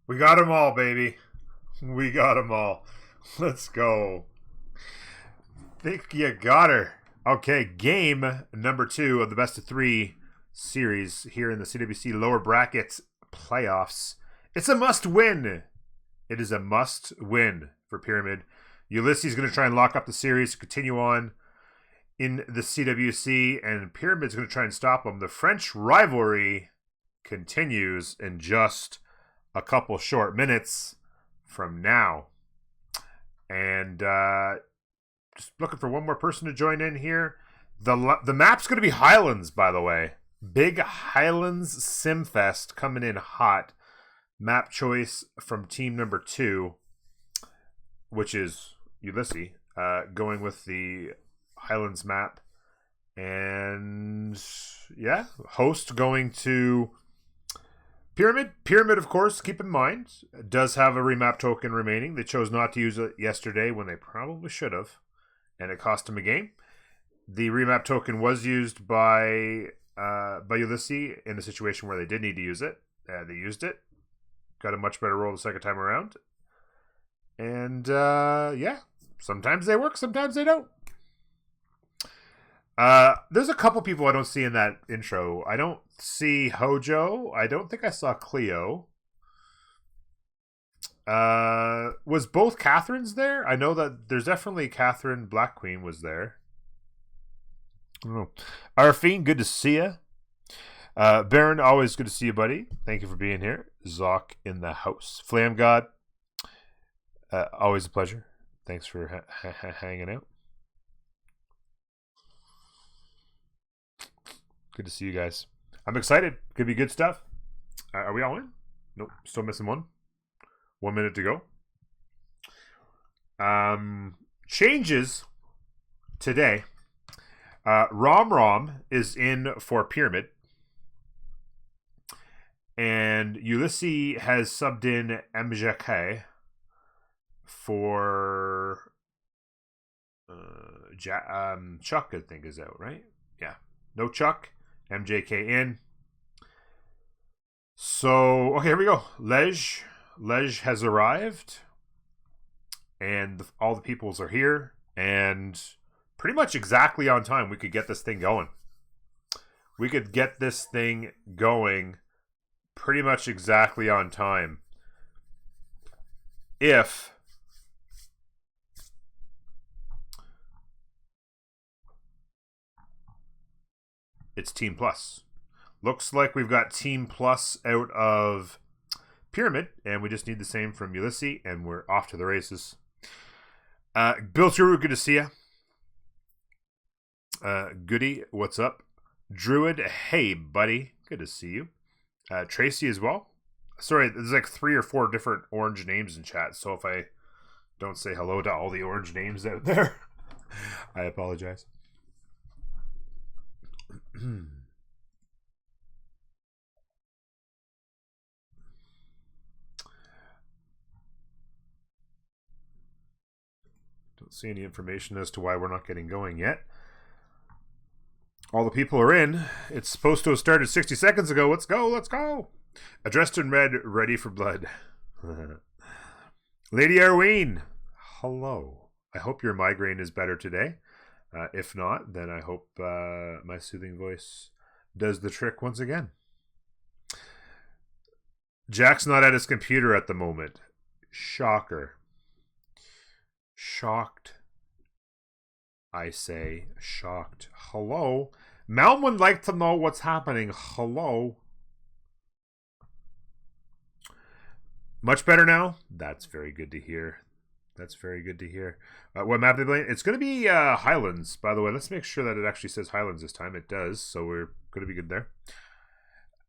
We got them all, baby. We got them all. Let's go. Think you got her. Okay, game number 2 of the best of 3 series here in the CWC lower brackets playoffs. It's a must win. It is a must win for Pyramid. Ulysse is going to try and lock up the series, continue on in the CWC, and Pyramid's going to try and stop them. The French Rivalry continues in just a couple short minutes from now. And just looking for one more person to join in here. The map's going to be Highlands, by the way. Big Highlands Simfest coming in hot. Map choice from team number 2, which is Ulysse, going with the Highlands map. And yeah, host going to Pyramid. Pyramid, of course, keep in mind, does have a remap token remaining. They chose not to use it yesterday when they probably should have, and it cost them a game. The remap token was used by Ulysse in a situation where they did need to use it. They used it. Got a much better roll the second time around. And yeah, sometimes they work, sometimes they don't. There's a couple people I don't see in that intro. I don't see Hojo. I don't think I saw Cleo. Was both Catherines there? I know that there's definitely Catherine Black Queen was there. I don't know. Arfine, good to see you. Baron, always good to see you, buddy. Thank you for being here. Zoc in the house. Flam God, always a pleasure. Thanks for hanging out. Good to see you guys. I'm excited. Could be good stuff. Are we all in? Nope. Still missing one. 1 minute to go. Changes today. Rom is in for Pyramid. And Ulysse has subbed in MJK for Chuck, I think, is out, right? Yeah. No Chuck. MJK in. So, okay, here we go. Lej has arrived. And all the peoples are here. And pretty much exactly on time, we could get this thing going. We could get this thing going pretty much exactly on time. If it's Team Plus. Looks like we've got Team Plus out of Pyramid, and we just need the same from Ulysse, and we're off to the races. Bill True, good to see you. Goody, what's up? Druid, hey, buddy. Good to see you. Tracy as well. Sorry, there's like 3 or 4 different orange names in chat, so if I don't say hello to all the orange names out there, I apologize. Don't see any information as to why we're not getting going yet. All the people are in. It's supposed to have started 60 seconds ago. Let's go, let's go. Addressed in red, ready for blood. Lady Arween, hello. I hope your migraine is better today. If not, then I hope my soothing voice does the trick once again. Jack's not at his computer at the moment. Shocker. Shocked. I say shocked. Hello. Mel would like to know what's happening. Hello. Much better now? That's very good to hear. That's very good to hear. What map they playing? It's going to be Highlands, by the way. Let's make sure that it actually says Highlands this time. It does, so we're going to be good there.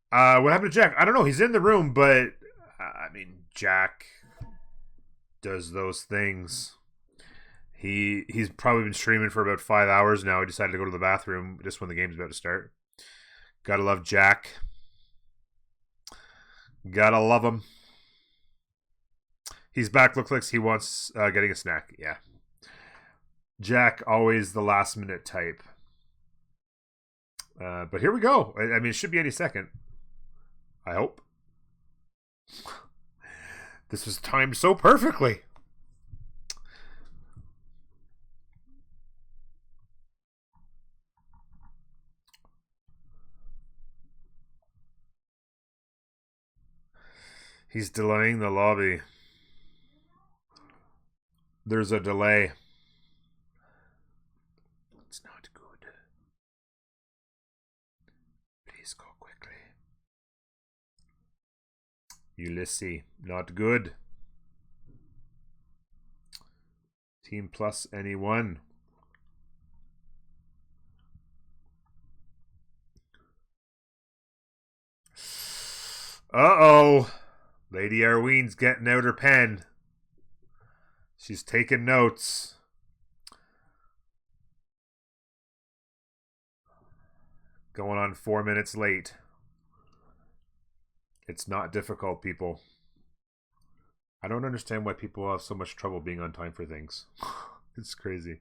What happened to Jack? I don't know. He's in the room, but I mean, Jack does those things. He's probably been streaming for about 5 hours now. He decided to go to the bathroom just when the game's about to start. Gotta love Jack. Gotta love him. He's back. Looks like he wants getting a snack. Yeah. Jack, always the last minute type. But here we go. I mean, it should be any second. I hope. This was timed so perfectly. He's delaying the lobby. There's a delay. It's not good. Please go quickly. Ulysse, not good. Team plus anyone. Uh-oh. Lady Arwene's getting out her pen. She's taking notes. Going on 4 minutes late. It's not difficult, people. I don't understand why people have so much trouble being on time for things. It's crazy.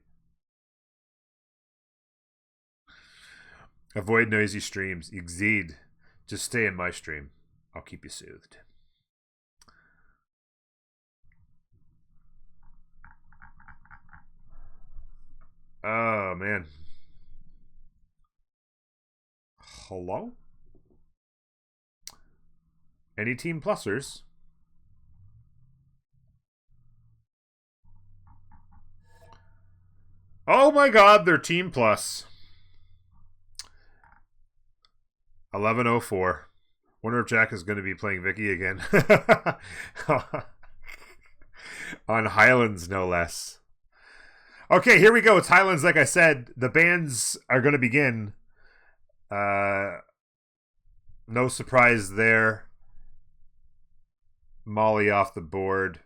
Avoid noisy streams. Exceed. Just stay in my stream. I'll keep you soothed. Oh, man. Hello? Any team plusers? Oh my god, they're team plus. 11:04. Wonder if Jack is going to be playing Vicky again. On Highlands, no less. Okay, here we go. It's Highlands, like I said. The bands are going to begin. No surprise there. Molly off the board.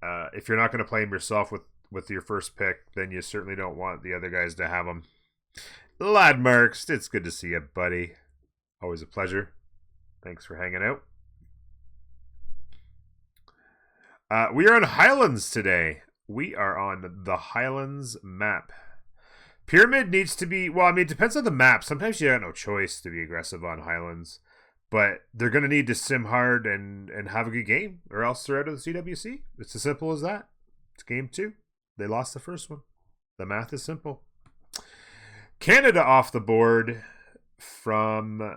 If you're not going to play him yourself with your first pick, then you certainly don't want the other guys to have him. Ladmarks, it's good to see you, buddy. Always a pleasure. Thanks for hanging out. We are on Highlands today. We are on the Highlands map. Pyramid needs to be... Well, I mean, it depends on the map. Sometimes you have no choice to be aggressive on Highlands. But they're going to need to sim hard and have a good game, or else they're out of the CWC. It's as simple as that. It's game 2. They lost the first one. The math is simple. Canada off the board from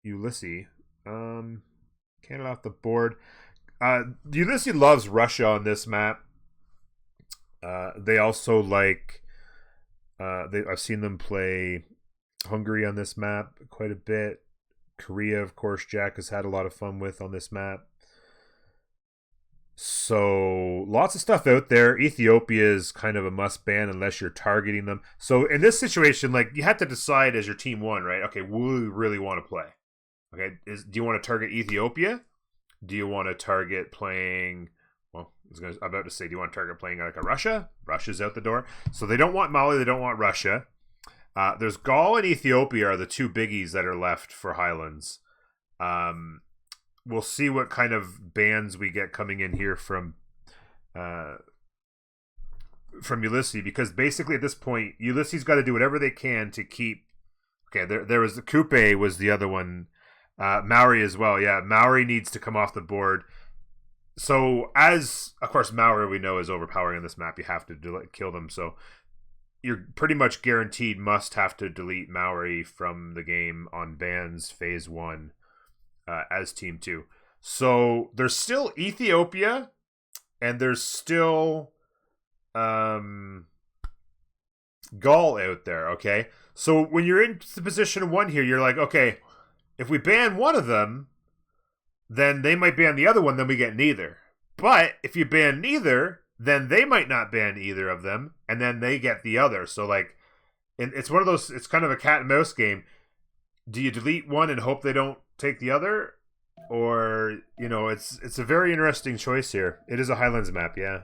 Ulysse. Canada off the board. Ulysse loves Russia on this map. They also like... I've seen them play Hungary on this map quite a bit. Korea, of course, Jack has had a lot of fun with on this map. So lots of stuff out there. Ethiopia is kind of a must ban unless you're targeting them. So in this situation, like, you have to decide as your team one, right? Okay, will you really want to play? Okay, do you want to target Ethiopia? Do you want to target playing? Well, I'm about to say, do you want to target playing like a Russia? Russia's out the door. So they don't want Mali. They don't want Russia. There's Gaul and Ethiopia are the two biggies that are left for Highlands. We'll see what kind of bans we get coming in here from Ulysse, because basically at this point, Ulysse's got to do whatever they can to keep. Okay, there was the Coupe was the other one. Maori as well. Yeah, Maori needs to come off the board. So as, of course, Maori we know is overpowering on this map. You have to kill them. So you're pretty much guaranteed must have to delete Maori from the game on bans phase 1 as team 2. So there's still Ethiopia and there's still Gaul out there, okay? So when you're in the position 1 here, you're like, okay, if we ban one of them, then they might ban the other one, then we get neither. But if you ban neither, then they might not ban either of them, and then they get the other. So, like, it's one of those, it's kind of a cat and mouse game. Do you delete one and hope they don't take the other? Or, you know, it's a very interesting choice here. It is a Highlands map, yeah.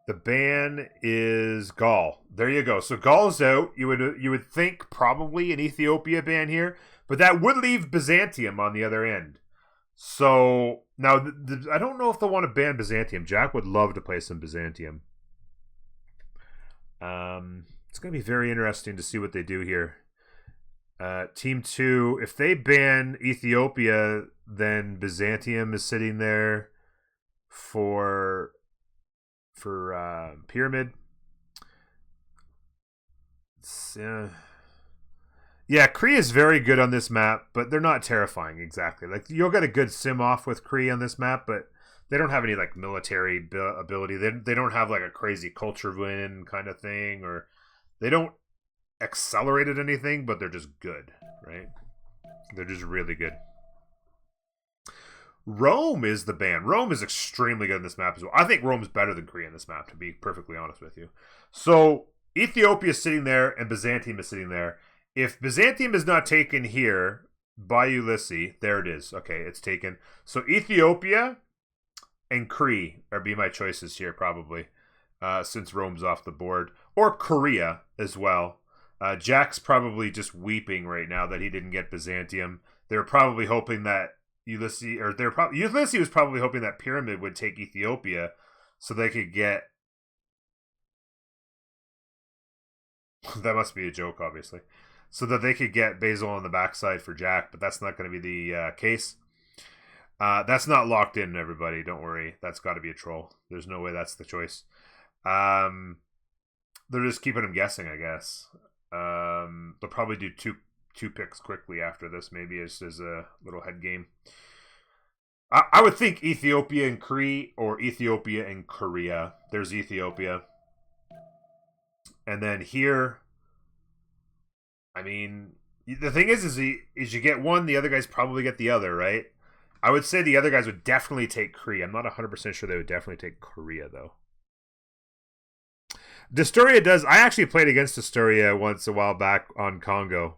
The ban is Gaul. There you go. So Gaul's out. You would think probably an Ethiopia ban here, but that would leave Byzantium on the other end. So now I don't know if they want to ban Byzantium. Jack would love to play some Byzantium. It's going to be very interesting to see what they do here. Team 2, if they ban Ethiopia, then Byzantium is sitting there for Pyramid. Yeah, Kree is very good on this map, but they're not terrifying exactly. Like, you'll get a good sim off with Kree on this map, but they don't have any like military ability. They don't have like a crazy culture win kind of thing, or they don't accelerate at anything, but they're just good, right? They're just really good. Rome is the ban. Rome is extremely good in this map as well. I think Rome's better than Korea in this map, to be perfectly honest with you. So Ethiopia is sitting there and Byzantium is sitting there. If Byzantium is not taken here by Ulysse, there it is. Okay, it's taken. So Ethiopia and Kree are be my choices here, probably, since Rome's off the board. Or Korea as well. Jack's probably just weeping right now that he didn't get Byzantium. They were probably hoping that Ulysse was probably hoping that Pyramid would take Ethiopia so they could get. That must be a joke, obviously. So that they could get Basil on the backside for Jack, but that's not going to be the case. That's not locked in, everybody. Don't worry. That's got to be a troll. There's no way that's the choice. They're just keeping him guessing, I guess. They'll probably do two picks quickly after this, maybe as a little head game. I would think Ethiopia and Kree or Ethiopia and Korea. There's Ethiopia. And then here, I mean, the thing is you get one, the other guys probably get the other, right? I would say the other guys would definitely take Kree. I'm not 100% sure they would definitely take Korea, though. Destoria does. I actually played against Destoria once a while back on Congo.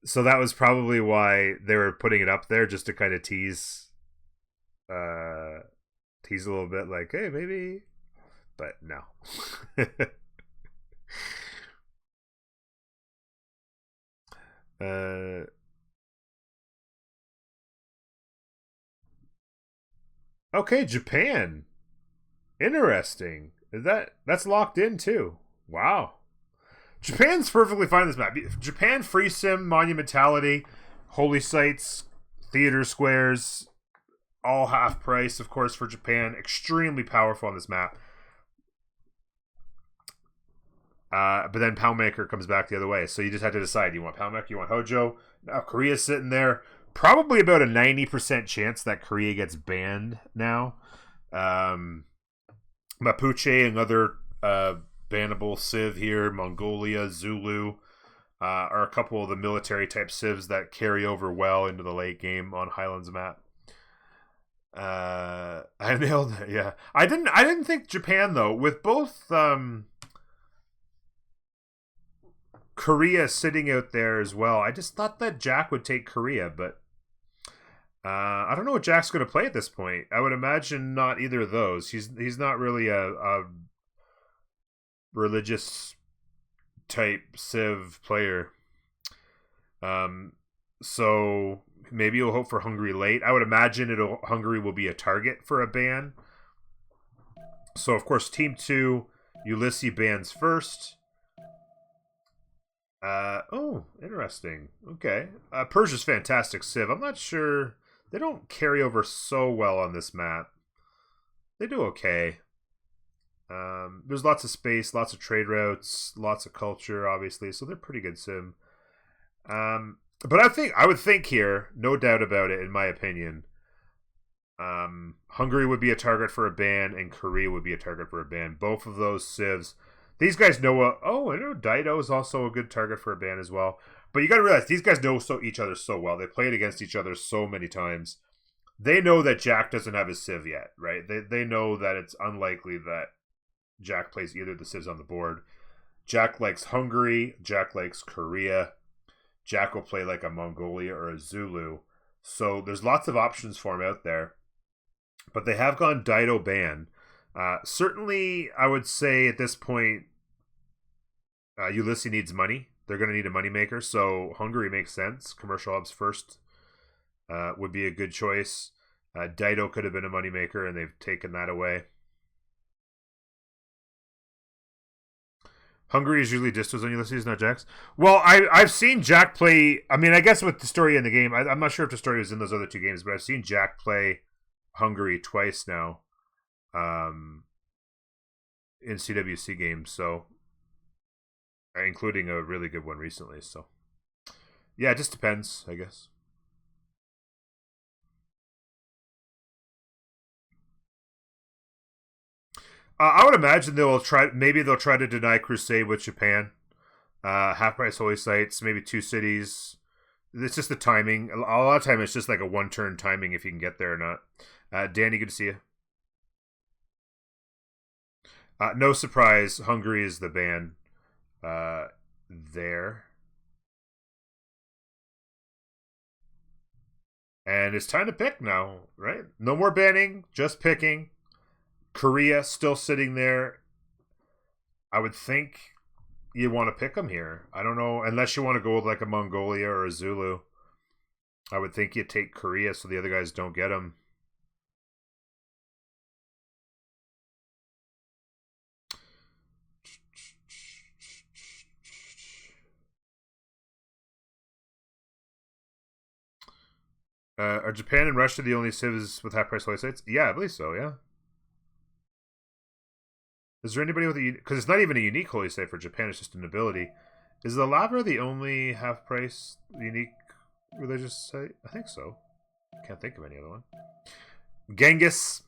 So that was probably why they were putting it up there, just to kind of tease a little bit, like, hey, maybe. But no. Okay, Japan. Interesting. That's locked in too? Wow. Japan's perfectly fine in this map. Japan free sim, monumentality, holy sites, theater squares, all half price, of course, for Japan. Extremely powerful on this map. But then Poundmaker comes back the other way. So you just have to decide. You want Poundmaker, you want Hojo. Now Korea's sitting there. Probably about a 90% chance that Korea gets banned now. Mapuche and other bannable Civ here, Mongolia, Zulu, are a couple of the military type Civs that carry over well into the late game on Highlands map. I nailed it. Yeah, I didn't think Japan though, with both Korea sitting out there as well. I just thought that Jack would take Korea, but I don't know what Jack's going to play at this point. I would imagine not either of those. He's not really a religious type Civ player. So maybe he'll hope for Hungary late. I would imagine Hungary will be a target for a ban. So of course, Team 2, Ulysse bans first. Oh, interesting. Okay. Persia's fantastic Civ. I'm not sure. They don't carry over so well on this map. They do okay. There's lots of space, lots of trade routes, lots of culture, obviously, so they're pretty good sim. But I would think here, no doubt about it, in my opinion, Hungary would be a target for a ban, and Korea would be a target for a ban. Both of those Civs. These guys know. I know Dido is also a good target for a ban as well. But you got to realize these guys know each other so well. They played against each other so many times. They know that Jack doesn't have his Civ yet, right? They know that it's unlikely that Jack plays either of the Civs on the board. Jack likes Hungary. Jack likes Korea. Jack will play like a Mongolia or a Zulu. So there's lots of options for him out there. But they have gone Dido ban. Certainly, I would say at this point, Ulysse needs money. They're going to need a moneymaker, so Hungary makes sense. Commercial hubs first would be a good choice. Dido could have been a moneymaker, and they've taken that away. Hungary is usually distos on Ulysses, not Jacks. Well, I've seen Jack play. I mean, I guess with the story in the game, I'm not sure if the story was in those other two games, but I've seen Jack play Hungary twice now, in CWC games. So, including a really good one recently. So, yeah, it just depends, I guess. I would imagine they'll try. Maybe they'll try to deny Crusade with Japan. Half price holy sites, maybe 2 cities. It's just the timing. A lot of time, it's just like a 1-turn timing if you can get there or not. Danny, good to see you. No surprise, Hungary is the ban there. And it's time to pick now, right? No more banning, just picking. Korea still sitting there. I would think you want to pick them here. I don't know, unless you want to go with like a Mongolia or a Zulu. I would think you take Korea so the other guys don't get them. Are Japan and Russia the only civs with half price holy sites? Yeah, I believe so, yeah. Is there anybody with a... Because it's not even a unique holy site for Japan, it's just an ability. Is the Lavra the only half-price unique religious site? I think so. Can't think of any other one. Genghis.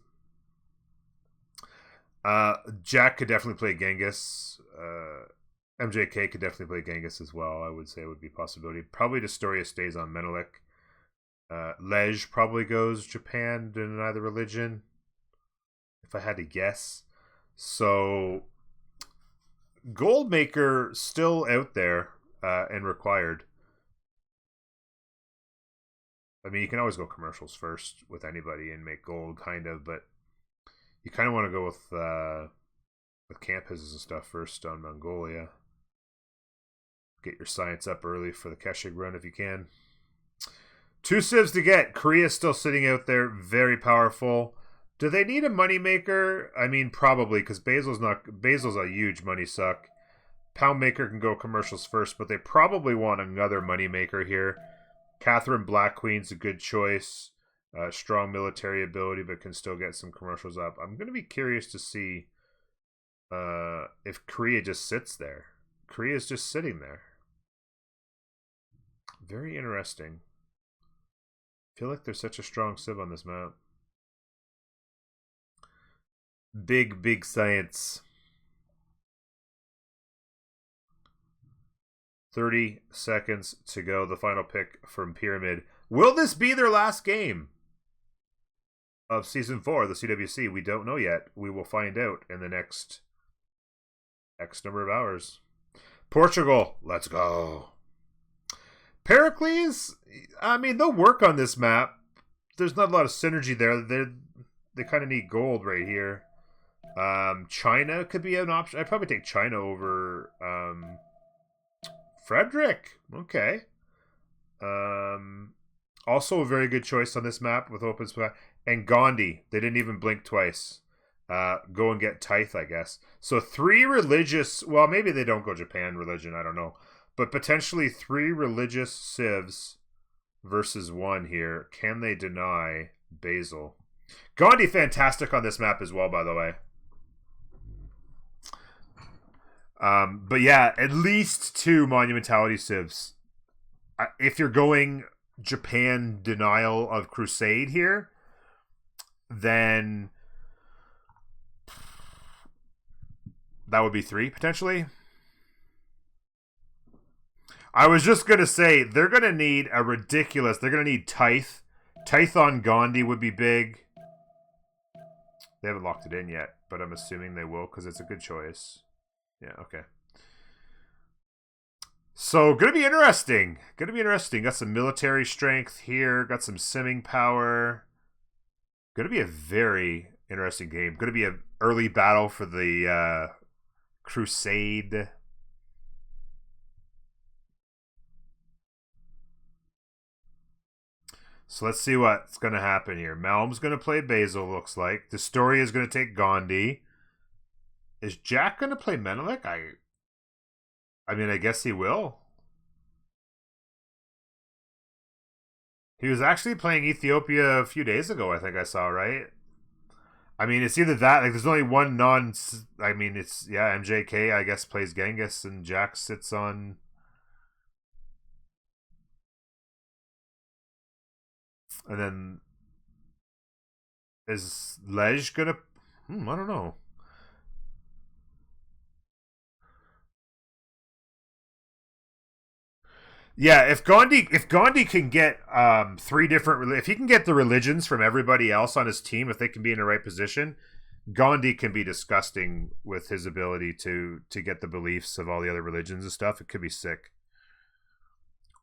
Jack could definitely play Genghis. MJK could definitely play Genghis as well. I would say it would be a possibility. Probably Destoria stays on Menelik. Lej probably goes Japan to deny the religion, if I had to guess. So, Goldmaker still out there and required. I mean, you can always go commercials first with anybody and make gold, kind of, but you kind of want to go with camp houses and stuff first on Mongolia. Get your science up early for the Keshig run if you can. 2 civs to get. Korea's still sitting out there, very powerful. Do they need a moneymaker? I mean, probably, because Basil's a huge money suck. Poundmaker can go commercials first, but they probably want another moneymaker here. Catherine Black Queen's a good choice. Strong military ability, but can still get some commercials up. I'm going to be curious to see if Korea just sits there. Korea's just sitting there. Very interesting. I feel like there's such a strong civ on this map. Big science. 30 seconds to go. The final pick from Pyramid. Will this be their last game of Season 4 of the CWC? We don't know yet. We will find out in the next X number of hours. Portugal. Let's go. Pericles, I mean, they'll work on this map. There's not a lot of synergy there. They kind of need gold right here. China could be an option. I'd probably take China over Frederick. Okay. Also a very good choice on this map with open sky. And Gandhi. They didn't even blink twice. Go and get Tithe, I guess. So 3 religious... Well, maybe they don't go Japan religion. I don't know. But potentially 3 religious civs versus 1 here. Can they deny Basil? Gandhi fantastic on this map as well, by the way. But yeah, at least 2 monumentality civs. If you're going Japan denial of Crusade here, then that would be 3 potentially. I was just going to say, they're going to need a ridiculous... They're going to need Tithe. Tithe on Gandhi would be big. They haven't locked it in yet, but I'm assuming they will because it's a good choice. Yeah, okay. So, going to be interesting. Going to be interesting. Got some military strength here. Got some simming power. Going to be a very interesting game. Going to be an early battle for the Crusade. So let's see what's going to happen here. Malm's going to play Basil, looks like. Destoria is going to take Gandhi. Is Jack going to play Menelik? I mean, I guess he will. He was actually playing Ethiopia a few days ago, I think I saw, right? I mean, it's either that, like, there's only one non. I mean, it's, yeah, MJK, I guess, plays Genghis, and Jack sits on. And then. Is Lej gonna. I don't know. Yeah, if Gandhi can get three different, if he can get the religions from everybody else on his team, if they can be in the right position, Gandhi can be disgusting with his ability to get the beliefs of all the other religions and stuff. It could be sick.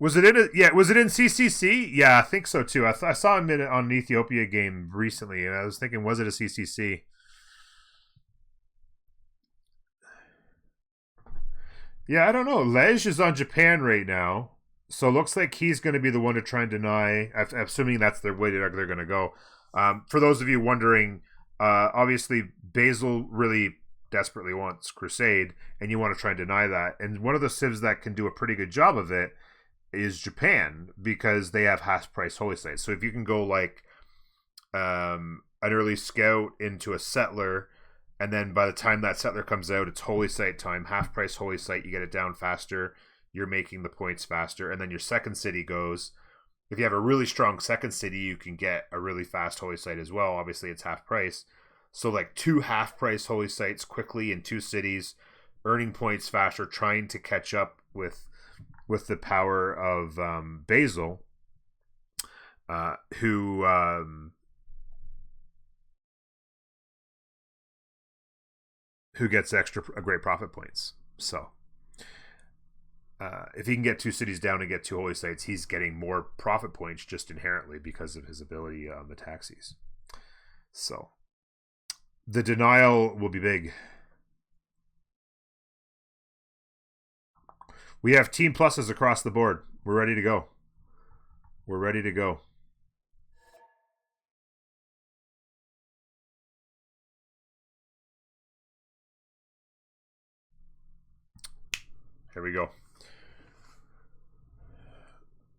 Was it in yeah? Was it in CCC? Yeah, I think so too. I saw him on an Ethiopia game recently, and I was thinking, was it a CCC? Yeah, I don't know. Lej is on Japan right now, so it looks like he's going to be the one to try and deny. Assuming that's the way they're going to go. For those of you wondering, obviously Basil really desperately wants Crusade, and you want to try and deny that. And one of the civs that can do a pretty good job of it is Japan, because they have half price holy sites. So if you can go like an early scout into a settler, and then by the time that settler comes out, it's holy site time, half price holy site, you get it down faster, you're making the points faster, and then your second city goes. If you have a really strong second city, you can get a really fast holy site as well. Obviously, it's half price. So like two half price holy sites quickly in two cities, earning points faster, trying to catch up with the power of Basil, who gets extra great profit points. So if he can get two cities down and get two holy sites, he's getting more profit points just inherently because of his ability on the taxis. So the denial will be big. We have team pluses across the board. We're ready to go. We're ready to go. Here we go.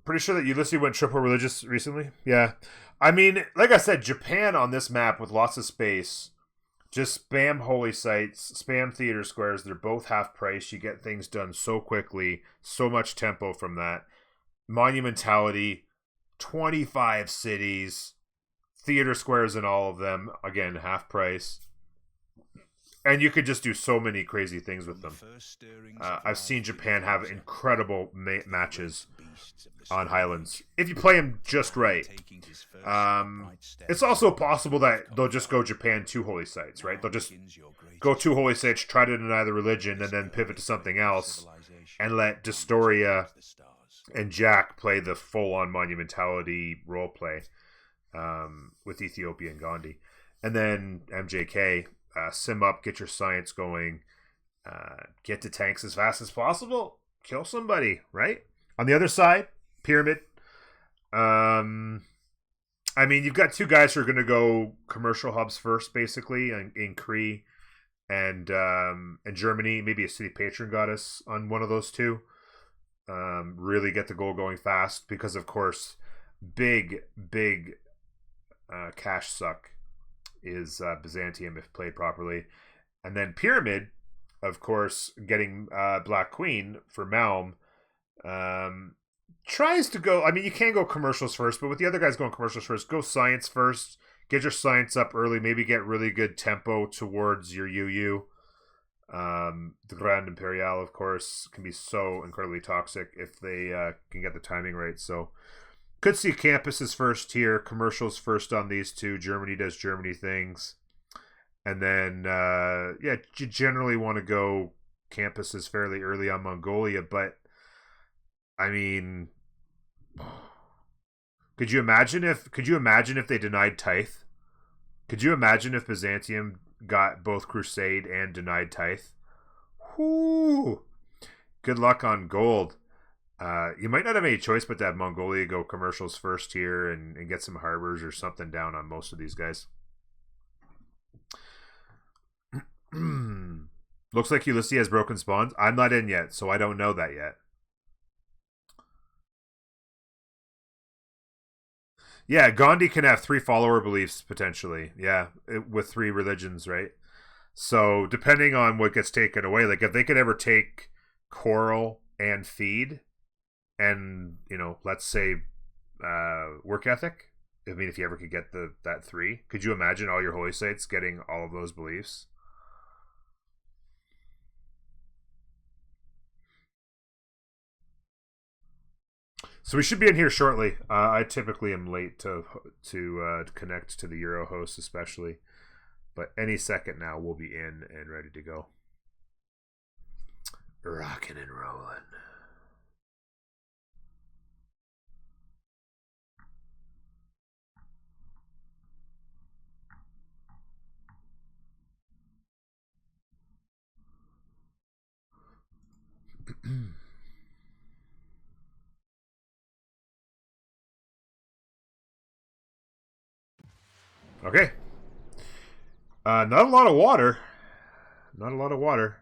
Pretty sure that Ulysse went triple religious recently. Yeah. I mean, like I said, Japan on this map with lots of space, just spam holy sites, spam theater squares. They're both half price. You get things done so quickly, so much tempo from that. Monumentality, 25 cities, theater squares in all of them. Again, half price. And you could just do so many crazy things with them. I've seen Japan have incredible matches on Highlands if you play them just right. It's also possible that they'll just go Japan two holy sites, right? They'll just go two holy sites, try to deny the religion, and then pivot to something else, and let Destoria and Jack play the full-on monumentality role play with Ethiopia and Gandhi, and then MJK. Sim up, get your science going, get to tanks as fast as possible, kill somebody, right? On the other side, Pyramid. I mean, you've got two guys who are going to go commercial hubs first, basically, in Cree and Germany. Maybe a city patron goddess on one of those two. Really get the goal going fast because, of course, big cash suck is Byzantium if played properly. And then Pyramid, of course, getting Black Queen for Malm, tries to go. I mean, you can go commercials first, but with the other guys going commercials first, go science first. Get your science up early. Maybe get really good tempo towards your UU. The Grand Imperial, of course, can be so incredibly toxic if they can get the timing right. So could see campuses first here, commercials first on these two. Germany does Germany things. And then, you generally want to go campuses fairly early on Mongolia. But, I mean, could you imagine if they denied Tithe? Could you imagine if Byzantium got both Crusade and denied Tithe? Whoo! Good luck on gold. You might not have any choice but to have Mongolia go commercials first here and get some harbors or something down on most of these guys. Looks like Ulysse has broken spawns. I'm not in yet, so I don't know that yet. Yeah, Gandhi can have 3 follower beliefs, potentially. Yeah, with 3 religions, right? So, depending on what gets taken away, like if they could ever take Coral and Feed, and, let's say work ethic, I mean, if you ever could get that 3, could you imagine all your holy sites getting all of those beliefs? So we should be in here shortly. I typically am late to connect to the Euro host, especially, but any second now we'll be in and ready to go. Rocking and rolling. Okay. Not a lot of water. Not a lot of water.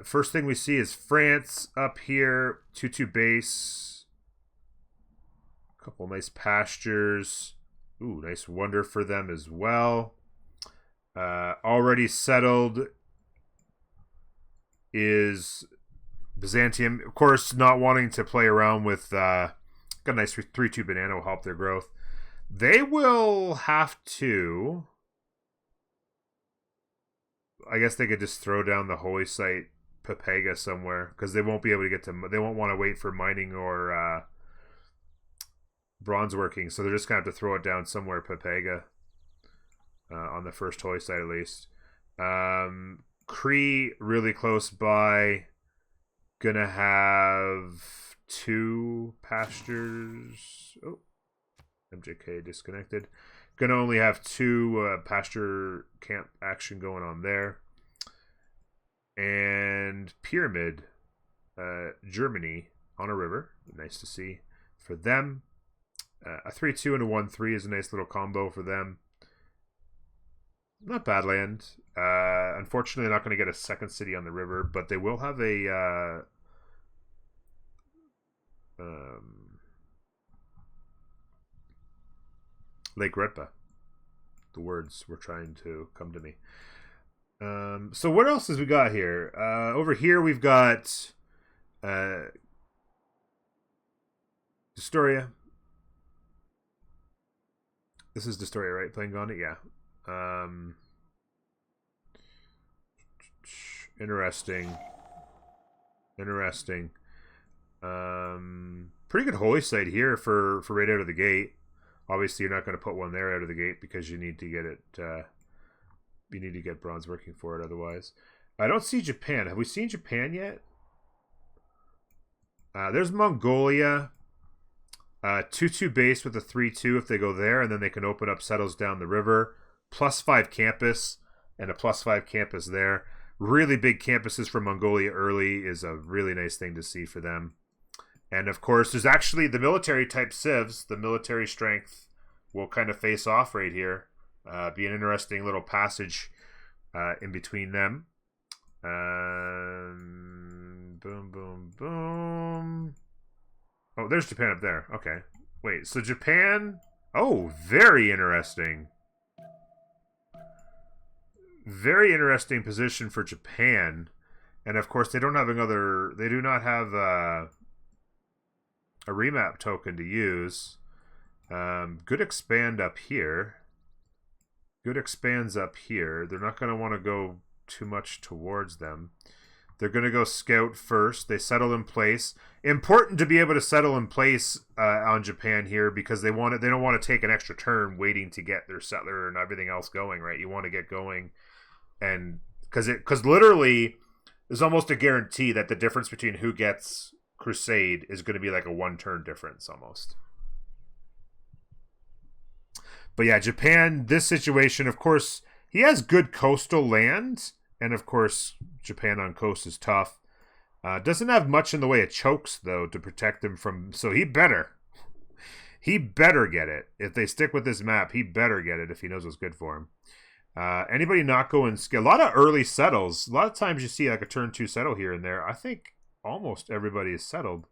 First thing we see is France up here. 2-2 base. Couple nice pastures. Ooh, nice wonder for them as well. Already settled is Byzantium. Of course, not wanting to play around with got a nice 3-2 banana will help their growth. They will have to, I guess they could just throw down the holy site Pepega somewhere, because they won't be able to get to, they won't want to wait for mining or bronze working, so they're just going to have to throw it down somewhere Pepega on the first holy site at least. Cree really close by, gonna have 2 pastures. Oh, MJK disconnected. Gonna only have 2 pasture camp action going on there. And Pyramid, Germany on a river. Nice to see for them. A 3-2 and a 1-3 is a nice little combo for them. Not bad land. Unfortunately, not going to get a second city on the river, but they will have a Lake Redpa. The words were trying to come to me. So what else has we got here? Over here we've got Destoria. This is Destoria, right? Playing Gandhi? Yeah. Interesting. Pretty good holy site here for right out of the gate. Obviously, you're not going to put one there out of the gate because you need to get it. You need to get bronze working for it. Otherwise, I don't see Japan. Have we seen Japan yet? There's Mongolia. 2-2 base with a 3-2 if they go there, and then they can open up settles down the river. +5 campus and a +5 campus there. Really big campuses for Mongolia early is a really nice thing to see for them. And of course, there's actually the military type civs. The military strength will kind of face off right here. Be an interesting little passage in between them. Boom, boom, boom. Oh, there's Japan up there. Okay. Wait, so Japan... Oh, very interesting. Very interesting position for Japan. And of course, they don't have another... They do not have a remap token to use. Good expand up here. Good expands up here. They're not going to want to go too much towards them. They're going to go scout first. They settle in place. Important to be able to settle in place on Japan here because they don't want to take an extra turn waiting to get their settler and everything else going, right? You want to get going, and because literally there's almost a guarantee that the difference between who gets Crusade is going to be like a 1-turn difference almost. But yeah, Japan, this situation, of course, he has good coastal lands. And of course, Japan on coast is tough. Doesn't have much in the way of chokes, though, to protect him from... So he better get it. If they stick with this map, he better get it if he knows what's good for him. Anybody not going skill? A lot of early settles. A lot of times you see like a turn 2 settle here and there. I think almost everybody is settled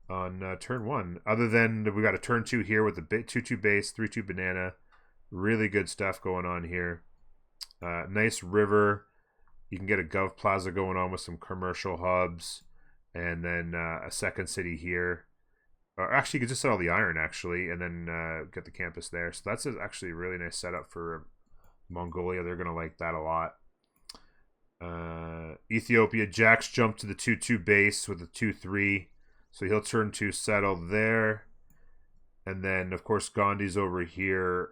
on turn 1. Other than we got a turn 2 here with the 2-2 base, 3-2 banana. Really good stuff going on here. Nice river. You can get a Gov Plaza going on with some commercial hubs. And then a second city here. Or actually, you could just settle the iron, actually, and then get the campus there. So that's actually a really nice setup for Mongolia. They're going to like that a lot. Ethiopia, Jack's jumped to the 2-2 base with a 2-3. So he'll turn 2 settle there. And then, of course, Gandhi's over here.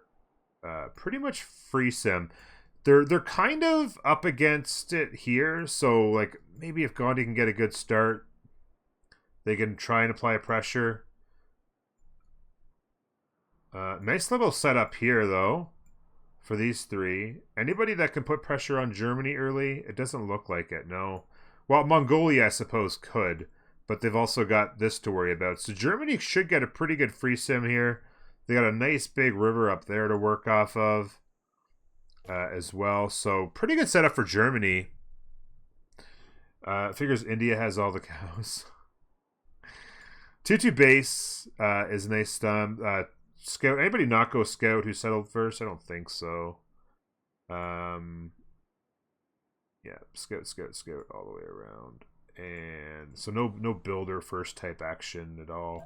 Pretty much free sim. They're kind of up against it here. So, like, maybe if Gandhi can get a good start, they can try and apply pressure. Nice little setup here, though, for these 3. Anybody that can put pressure on Germany early? It doesn't look like it, no. Well, Mongolia, I suppose, could, but they've also got this to worry about. So Germany should get a pretty good free sim here. They got a nice big river up there to work off of as well. So pretty good setup for Germany. Figures India has all the cows. 2-2 base is nice. Scout. Anybody not go scout who settled first? I don't think so. Yeah, scout all the way around. And so no builder first type action at all.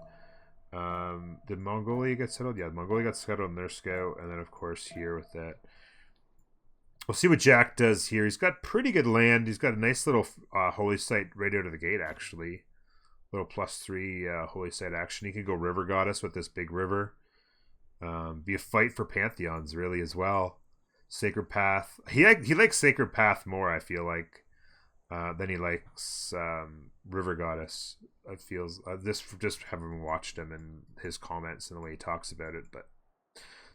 Did Mongolia get settled? Yeah, Mongolia got settled on their scout, and then of course here with that. We'll see what Jack does here. He's got pretty good land. He's got a nice little holy site right out of the gate, actually. Little +3 holy site action. He can go River Goddess with this big river. Be a fight for Pantheons, really, as well. Sacred Path. He likes Sacred Path more, I feel like, than he likes River Goddess. It feels this just having watched him and his comments and the way he talks about it, but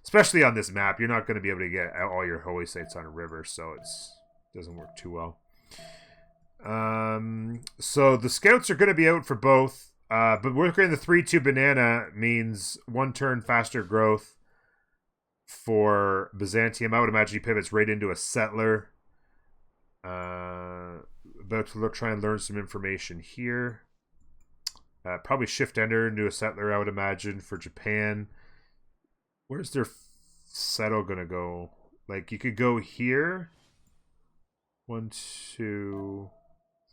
especially on this map, you're not going to be able to get all your holy sites on a river, so it doesn't work too well. So the scouts are going to be out for both. But working the 3-2 banana means 1 turn faster growth for Byzantium. I would imagine he pivots right into a settler. About to try and learn some information here. Probably shift enter into a settler, I would imagine, for Japan. Where's their settle going to go? Like, you could go here. 1, 2...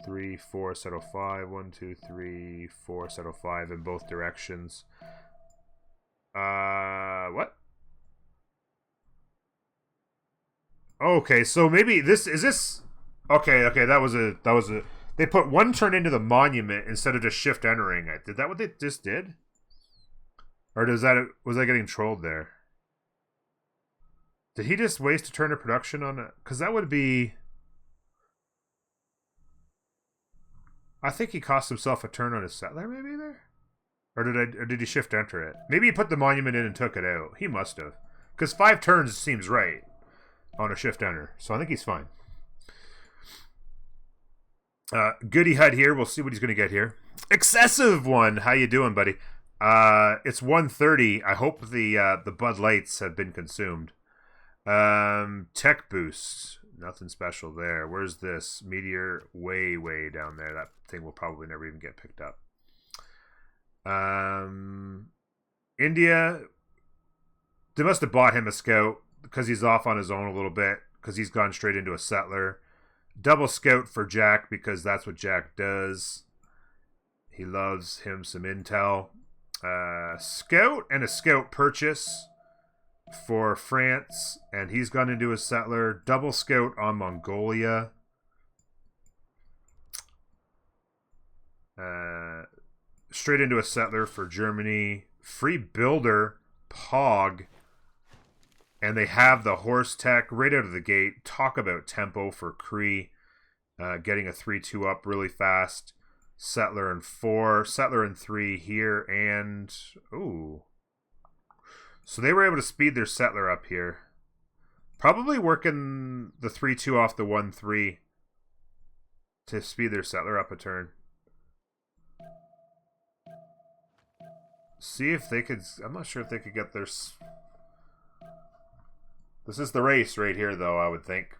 3, 4, settle 5. 1, 2, 3, 4, settle 5 in both directions. What? Okay, so maybe this is this. Okay, that was a. They put 1 turn into the monument instead of just shift entering it. Did that what they just did? Or was I getting trolled there? Did he just waste a turn of production on it? Because that would be. I think he cost himself a turn on his settler, maybe there? Or did he shift enter it? Maybe he put the monument in and took it out. He must have. Because 5 turns seems right on a shift enter. So I think he's fine. Goody Hut here. We'll see what he's going to get here. Excessive one. How you doing, buddy? It's 1:30. I hope the Bud Lights have been consumed. Tech boost. Nothing special there. Where's this? Meteor way down there. That thing will probably never even get picked up. India, they must have bought him a scout because he's off on his own a little bit because he's gone straight into a settler. Double scout for Jack because that's what Jack does. He loves him some intel. Scout and a scout purchase for France, and he's gone into a settler. Double scout on Mongolia. Straight into a settler for Germany. Free builder, Pog. And they have the horse tech right out of the gate. Talk about tempo for Cree. Getting a 3-2 up really fast. Settler in 4. Settler in 3 here. And, ooh. So they were able to speed their settler up here. Probably working the 3-2 off the 1-3 to speed their settler up a turn. See if they could... I'm not sure if they could get their... This is the race right here, though, I would think.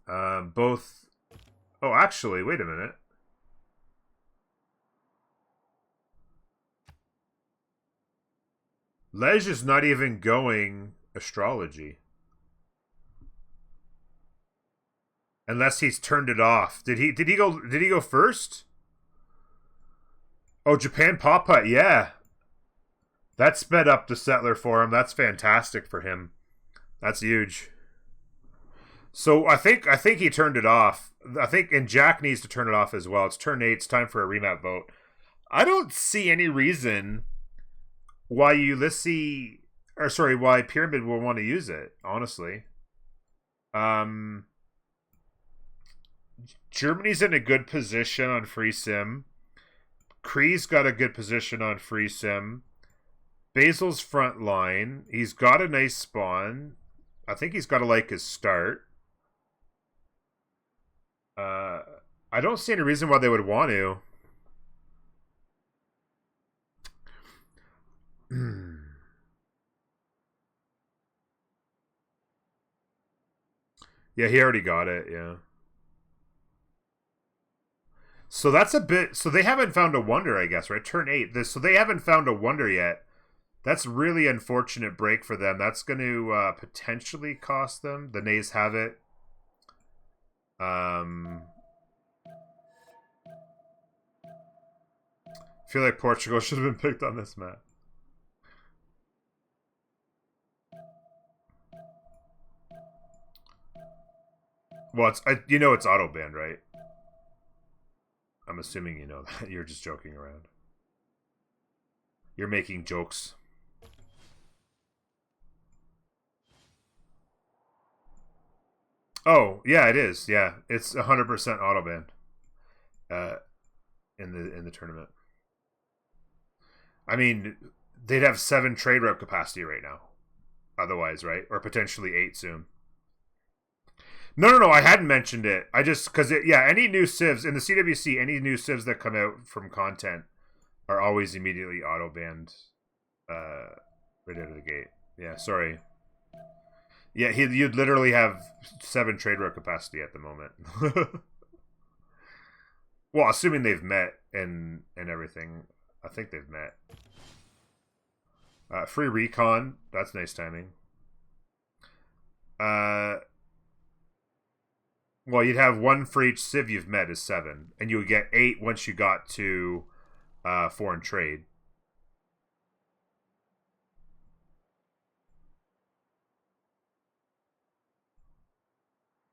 Both... Oh, actually, wait a minute. Lej is not even going astrology. Unless he's turned it off. Did he go first? Oh, Japan Pop Putt, yeah. That sped up the Settler for him. That's fantastic for him. That's huge. So I think he turned it off. I think, and Jack needs to turn it off as well. It's turn 8. It's time for a remap vote. I don't see any reason why why Pyramid will want to use it, honestly. Germany's in a good position on free sim. Kree's got a good position on free sim. Basil's front line. He's got a nice spawn. I think he's got to like his start. I don't see any reason why they would want to. Yeah, he already got it, yeah. So that's a bit... So they haven't found a wonder, I guess, right? Turn 8. So they haven't found a wonder yet. That's really unfortunate break for them. That's going to potentially cost them. The Nays have it. I feel like Portugal should have been picked on this map. Well, it's it's auto banned, right? I'm assuming you know that. You're just joking around. You're making jokes. Oh, yeah, it is. Yeah, it's 100% auto banned. In the tournament. I mean, they'd have 7 trade route capacity right now. Otherwise, right? Or potentially 8 soon. No, I hadn't mentioned it. I just, because any new civs, in the CWC, any new civs that come out from content are always immediately auto-banned right out of the gate. Yeah, sorry. Yeah, you'd literally have 7 trade route capacity at the moment. Well, assuming they've met and everything. I think they've met. Free recon. That's nice timing. Well, you'd have 1 for each civ you've met is 7. And you would get 8 once you got to foreign trade.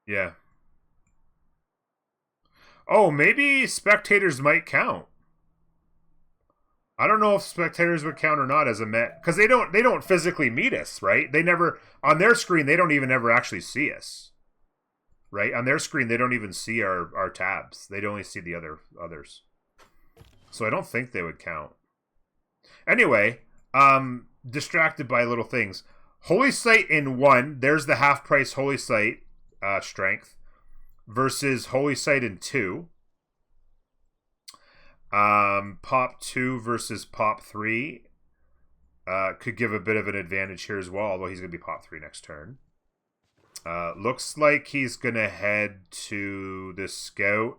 Yeah. Oh, maybe spectators might count. I don't know if spectators would count or not as a met, because they don't physically meet us, right? They never, on their screen, they don't even ever actually see us, right? On their screen, they don't even see our tabs. They'd only see the others. So I don't think they would count. Anyway, distracted by little things. Holy Sight in 1, there's the half price Holy Sight strength versus Holy Sight in 2. Pop 2 versus Pop 3 could give a bit of an advantage here as well, although he's going to be Pop 3 next turn. Looks like he's going to head to the Scout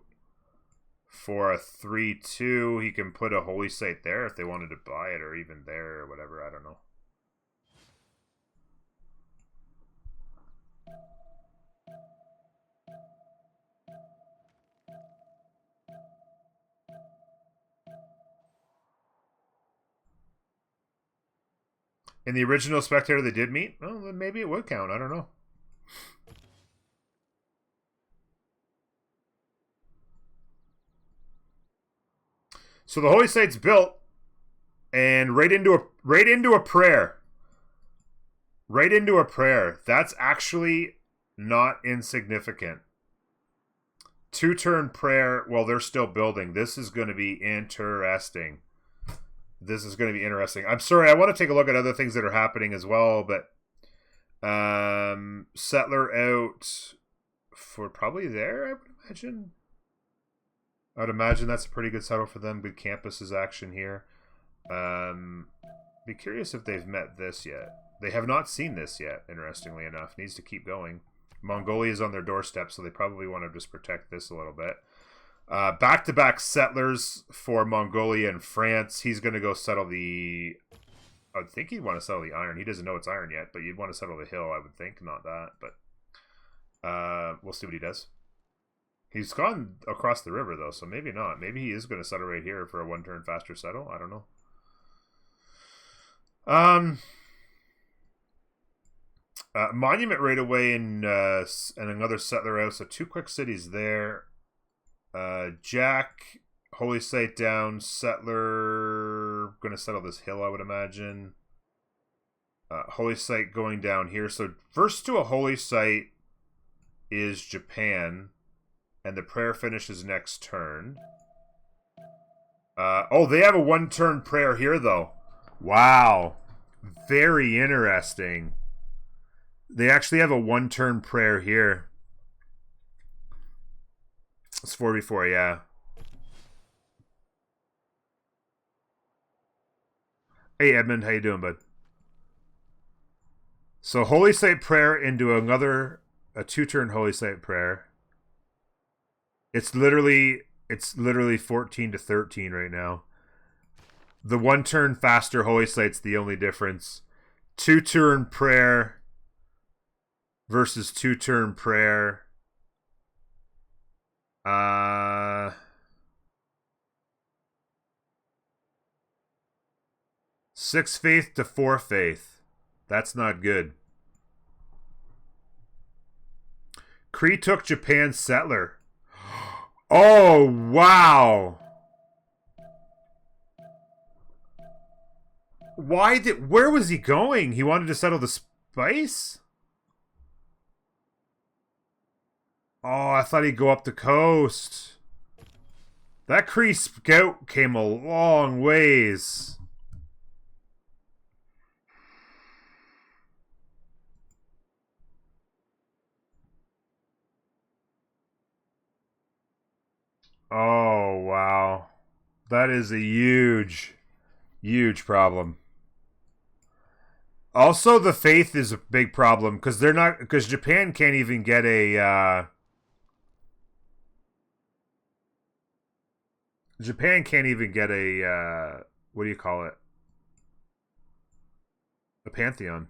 for a 3-2. He can put a Holy Sight there if they wanted to buy it, or even there, or whatever. I don't know. In the original Spectator they did meet? Well, then maybe it would count. I don't know. So the Holy Sight's built, and right into a prayer. Right into a prayer. That's actually not insignificant. 2-turn prayer while they're still building. This is going to be interesting. I'm sorry, I want to take a look at other things that are happening as well, but Settler out for probably there, I would imagine. I'd imagine that's a pretty good settle for them. Good campuses action here. Be curious if they've met this yet. They have not seen this yet, interestingly enough. Needs to keep going. Mongolia is on their doorstep, so they probably want to just protect this a little bit. Back-to-back settlers for Mongolia and France. He's going to go settle the... I would think he'd want to settle the iron. He doesn't know it's iron yet, but you'd want to settle the hill, I would think. Not that, but we'll see what he does. He's gone across the river, though, so maybe not. Maybe he is going to settle right here for a one-turn faster settle. I don't know. Monument right away and another settler house. So 2 quick cities there. Jack, holy site down. Settler going to settle this hill, I would imagine. Holy site going down here. So first to a holy site is Japan. And the prayer finishes next turn. Oh, they have a one-turn prayer here, though. Wow. Very interesting. They actually have a one-turn prayer here. It's 4v4, yeah. Hey, Edmund. How you doing, bud? So, Holy Site prayer into a 2-turn Holy Site prayer. It's literally 14 to 13 right now. The 1-turn faster Holy Site's the only difference. 2-turn prayer versus 2-turn prayer. 6 faith to 4 faith. That's not good. Cree took Japan's settler. Oh, wow. Where was he going? He wanted to settle the spice? Oh, I thought he'd go up the coast. That Cree scout came a long ways. Oh, wow. That is a huge, huge problem. Also, the faith is a big problem because Japan can't even get a what do you call it? A pantheon.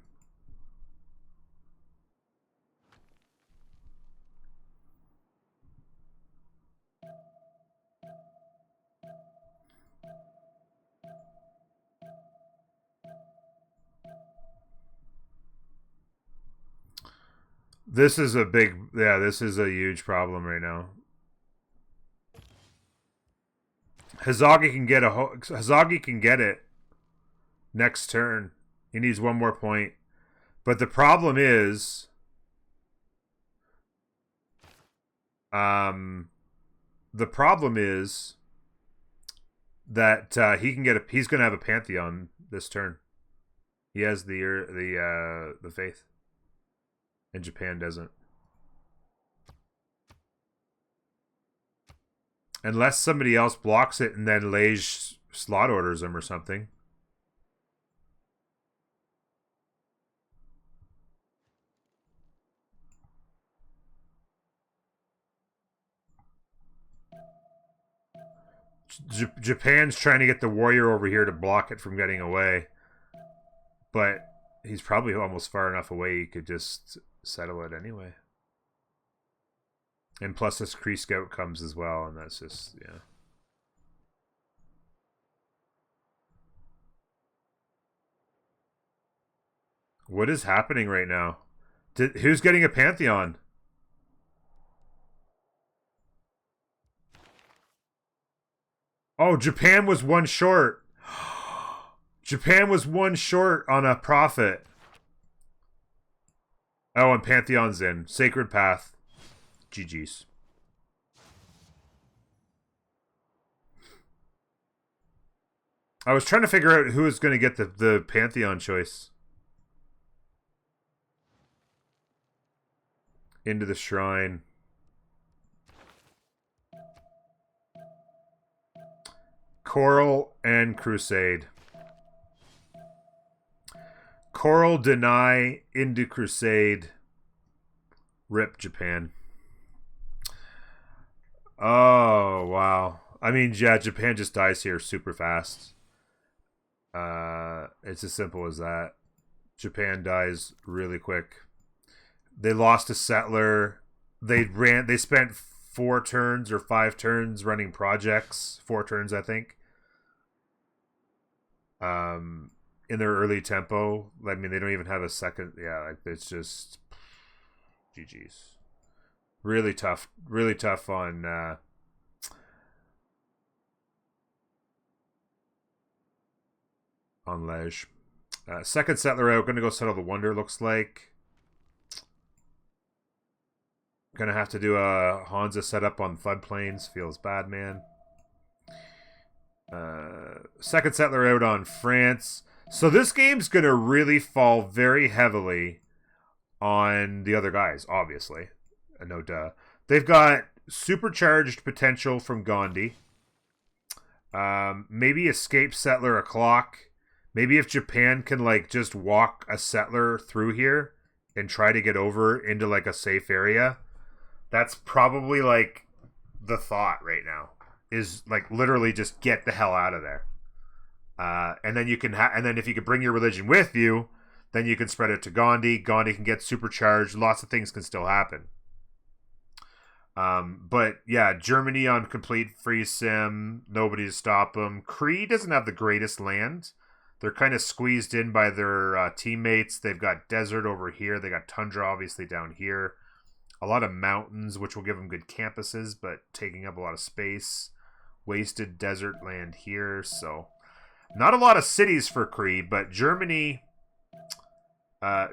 This is a huge problem right now. Hazagi can get it next turn. He needs 1 more point. But the problem is that he's going to have a pantheon this turn. He has the faith. And Japan doesn't. Unless somebody else blocks it and then Lage slot orders him or something. Japan's trying to get the warrior over here to block it from getting away. But he's probably almost far enough away he could just settle it anyway. And plus this Cree Scout comes as well, and that's just, yeah. What is happening right now? Who's getting a pantheon? Oh, Japan was 1 short. Japan was 1 short on a profit. Oh, and Pantheon's in. Sacred Path. GG's. I was trying to figure out who was going to get the Pantheon choice. Into the shrine. Coral and Crusade. Coral deny into Crusade. Rip Japan. Oh, wow. I mean, yeah, Japan just dies here super fast. It's as simple as that. Japan dies really quick. They lost a settler. They spent 4 turns or 5 turns running projects. 4 turns, I think. In their early tempo. I mean, they don't even have a second. Yeah, like it's just GG's. Really tough on Liege. Second settler out. Gonna go settle the Wonder, looks like. Gonna have to do a Hansa setup on floodplains. Feels bad, man. Second settler out on France. So this game's gonna really fall very heavily on the other guys, obviously. No duh. They've got supercharged potential from Gandhi. Maybe escape settler a clock. Maybe if Japan can like just walk a settler through here and try to get over into like a safe area. That's probably like the thought right now. Is like literally just get the hell out of there. And then you can and then if you could bring your religion with you, then you can spread it to Gandhi. Gandhi can get supercharged. Lots of things can still happen. But yeah, Germany on complete free sim. Nobody to stop them. Cree doesn't have the greatest land. They're kind of squeezed in by their teammates. They've got desert over here. They got tundra obviously down here. A lot of mountains, which will give them good campuses, but taking up a lot of space. Wasted desert land here. So not a lot of cities for Cree, but Germany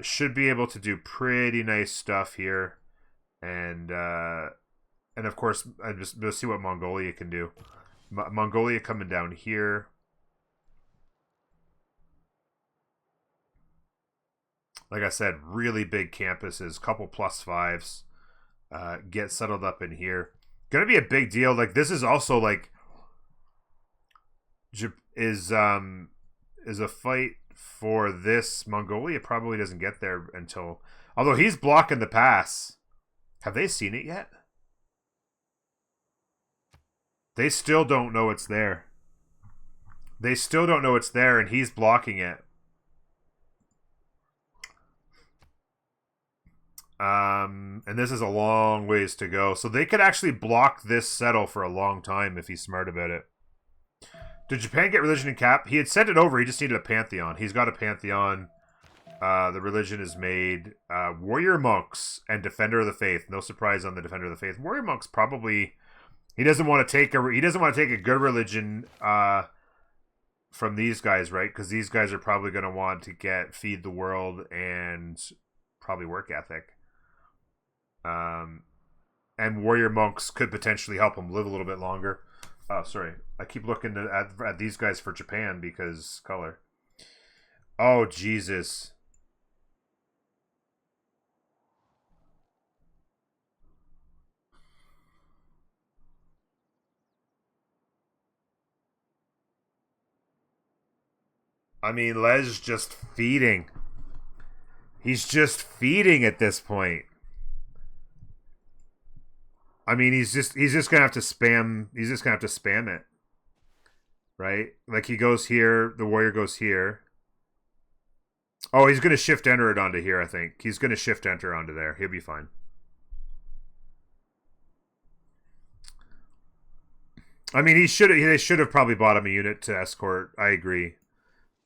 should be able to do pretty nice stuff here. And of course, we'll see what Mongolia can do. Mongolia coming down here. Like I said, really big campuses, couple +5s. Get settled up in here. Gonna be a big deal. Like this is also like is a fight for this. Mongolia probably doesn't get there until, although he's blocking the pass. Have they seen it yet? They still don't know it's there. They still don't know it's there, and he's blocking it. And this is a long ways to go. So they could actually block this settle for a long time if he's smart about it. Did Japan get religion and cap? He had sent it over. He just needed a pantheon. He's got a pantheon. The religion is made. Warrior monks and defender of the faith. No surprise on the defender of the faith. Warrior monks probably. He doesn't want to take a good religion from these guys, right? Because these guys are probably going to want to feed the world and probably work ethic. And warrior monks could potentially help him live a little bit longer. Oh, sorry. I keep looking at these guys for Japan because color. Oh, Jesus. I mean, Les just feeding. He's just feeding at this point. I mean, he's just gonna have to spam. He's just gonna have to spam it, right? Like he goes here, the warrior goes here. Oh, he's gonna shift enter it onto here. I think he's gonna shift enter onto there. He'll be fine. I mean, they should have probably bought him a unit to escort. I agree.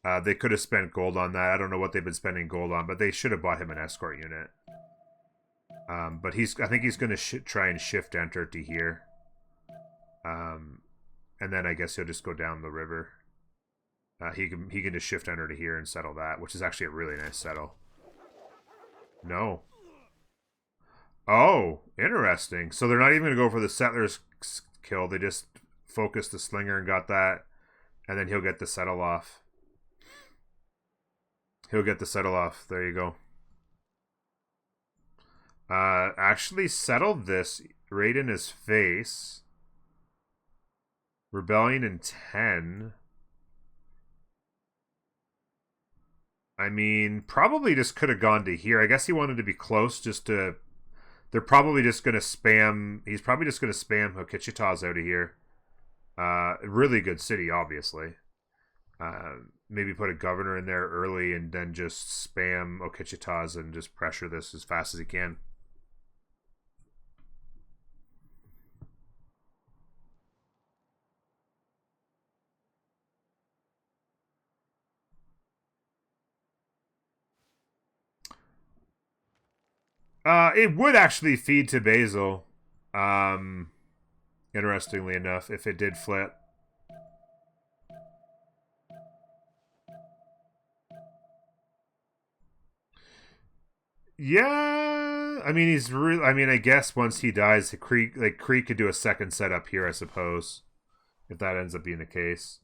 They could have spent gold on that. I don't know what they've been spending gold on, but they should have bought him an escort unit. But I think he's going to try and shift enter to here. And then I guess he'll just go down the river. He can just shift enter to here and settle that, which is actually a really nice settle. No. Oh, interesting. So they're not even going to go for the settler's kill. They just focused the slinger and got that. And then he'll get the settle off. He'll get the settle off. There you go. Actually settled this right in his face. Rebellion in 10. I mean, probably just could have gone to here. I guess he wanted to be close just to... They're probably just going to spam... He's probably just going to spam Hokichita's out of here. Really good city, obviously. Maybe put a governor in there early and then just spam Okichita's and just pressure this as fast as he can. It would actually feed to Basil. Interestingly enough, if it did flip. Yeah, I mean he's really. I mean, I guess once he dies, Creek could do a second setup here, I suppose, if that ends up being the case.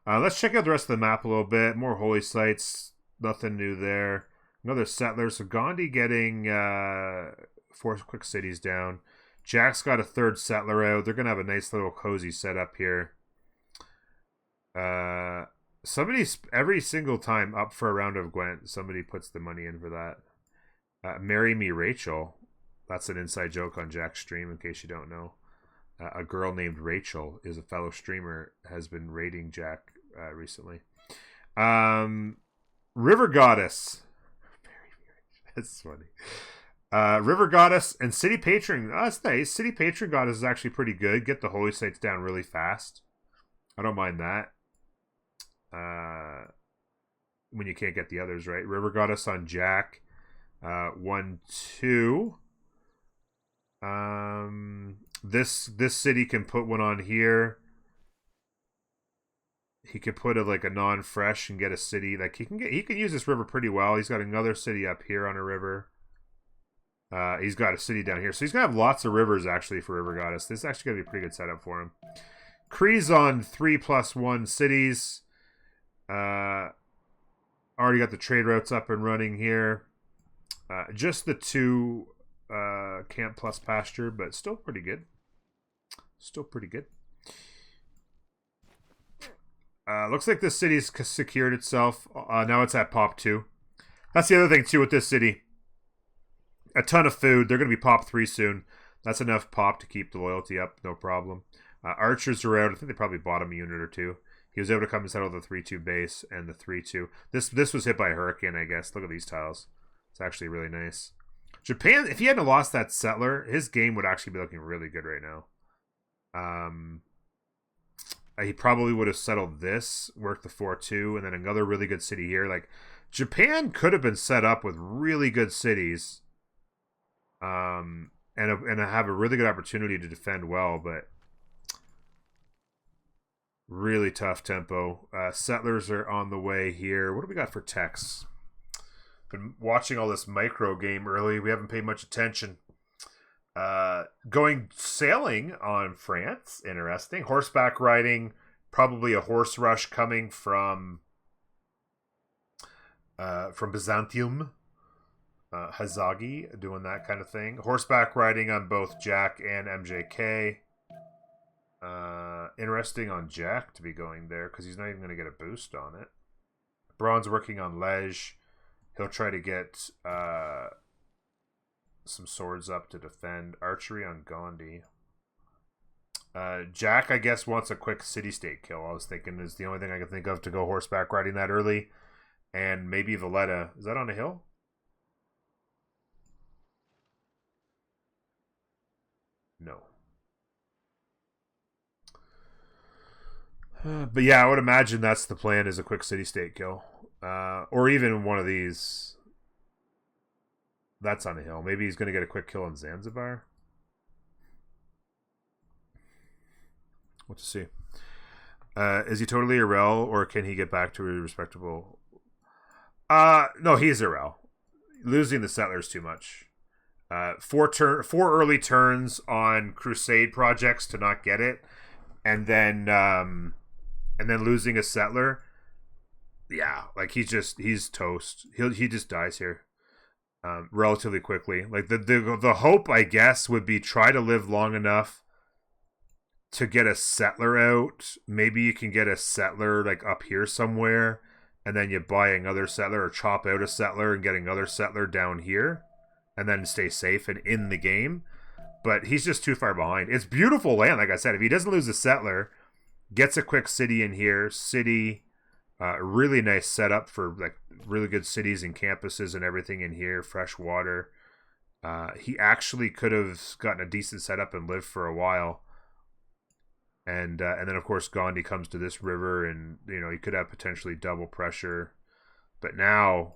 Let's check out the rest of the map a little bit. More holy sites, nothing new there. Another settler. So Gandhi getting 4 quick cities down. Jack's got a 3rd settler out. They're gonna have a nice little cozy setup here. Somebody's every single time up for a round of Gwent, somebody puts the money in for that. Marry Me Rachel. That's an inside joke on Jack's stream, in case you don't know. A girl named Rachel is a fellow streamer, has been raiding Jack recently. River Goddess. That's funny. River Goddess and City Patron. Oh, that's nice. City Patron Goddess is actually pretty good. Get the holy sites down really fast. I don't mind that. When you can't get the others, right? River Goddess on Jack. 1, 2. This city can put one on here. He could put a non-fresh and get a city. Like he can use this river pretty well. He's got another city up here on a river. He's got a city down here. So he's gonna have lots of rivers actually for River Goddess. This is actually gonna be a pretty good setup for him. Kree's on 3+1 cities. Already got the trade routes up and running here. Just the 2 camp plus pasture, but still pretty good. Still pretty good. Looks like this city's secured itself. Now it's at pop 2. That's the other thing too with this city. A ton of food. They're going to be pop 3 soon. That's enough pop to keep the loyalty up, no problem. Archers are out. I think they probably bought him a unit or 2. He was able to come and settle the 3-2 base and the 3-2. This was hit by a hurricane, I guess. Look at these tiles. It's actually really nice. Japan, if he hadn't lost that settler, his game would actually be looking really good right now. He probably would have settled this, worked the 4-2, and then another really good city here. Like, Japan could have been set up with really good cities, and have a really good opportunity to defend well, but really tough tempo. Settlers are on the way here. What do we got for techs? Been watching all this micro game early. We haven't paid much attention. Going sailing on France. Interesting. Horseback riding. Probably a horse rush coming from Byzantium. Hazagi doing that kind of thing. Horseback riding on both Jack and MJK. Interesting on Jack to be going there because he's not even going to get a boost on it. Braun's working on Lej. He'll try to get some swords up to defend. Archery on Gandhi. Jack, I guess, wants a quick city-state kill. I was thinking is the only thing I can think of to go horseback riding that early. And maybe Valletta. Is that on a hill? No. But yeah, I would imagine that's the plan, is a quick city-state kill. Or even one of these. That's on a hill. Maybe he's going to get a quick kill on Zanzibar. What to see? Is he totally Irrel, or can he get back to a respectable... No, he's Irrel. Losing the settlers too much. 4 early turns on Crusade projects to not get it, and then losing a settler. Yeah, like he's toast. He just dies here relatively quickly. Like the hope, I guess, would be try to live long enough to get a settler out. Maybe you can get a settler like up here somewhere and then you buy another settler or chop out a settler and get another settler down here, and then stay safe and in the game. But he's just too far behind. It's beautiful land, like I said. If he doesn't lose a settler, gets a quick city in here, city, really nice setup for like really good cities and campuses and everything in here, fresh water. He actually could have gotten a decent setup and lived for a while. And then, of course, Gandhi comes to this river, and, you know, he could have potentially double pressure. But now...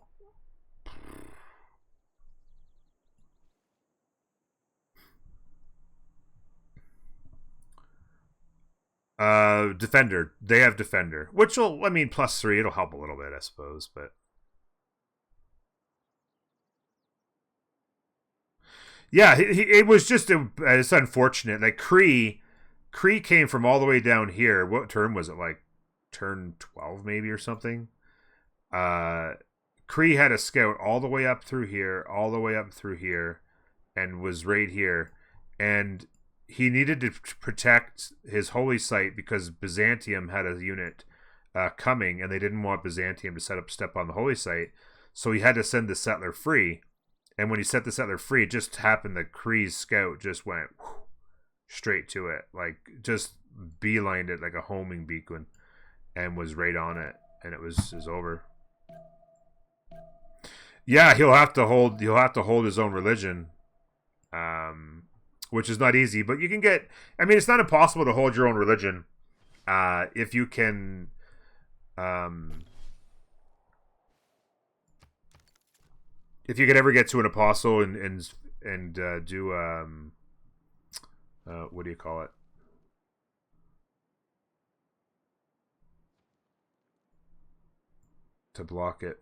Defender. They have Defender. Which will, I mean, +3. It'll help a little bit, I suppose, but... Yeah, it was just... it's unfortunate. Like, Cree came from all the way down here. What turn was it? Like turn 12 maybe or something. Cree had a scout all the way up through here, and was right here. And he needed to protect his holy site because Byzantium had a unit coming, and they didn't want Byzantium to step on the holy site. So he had to send the settler free. And when he set the settler free, it just happened that Cree's scout just went... straight to it, like just beelined it like a homing beacon, and was right on it, and it was over. Yeah, he'll have to hold his own religion, which is not easy, but you can get. I mean, it's not impossible to hold your own religion, if you can. If you could ever get to an apostle and do what do you call it? To block it.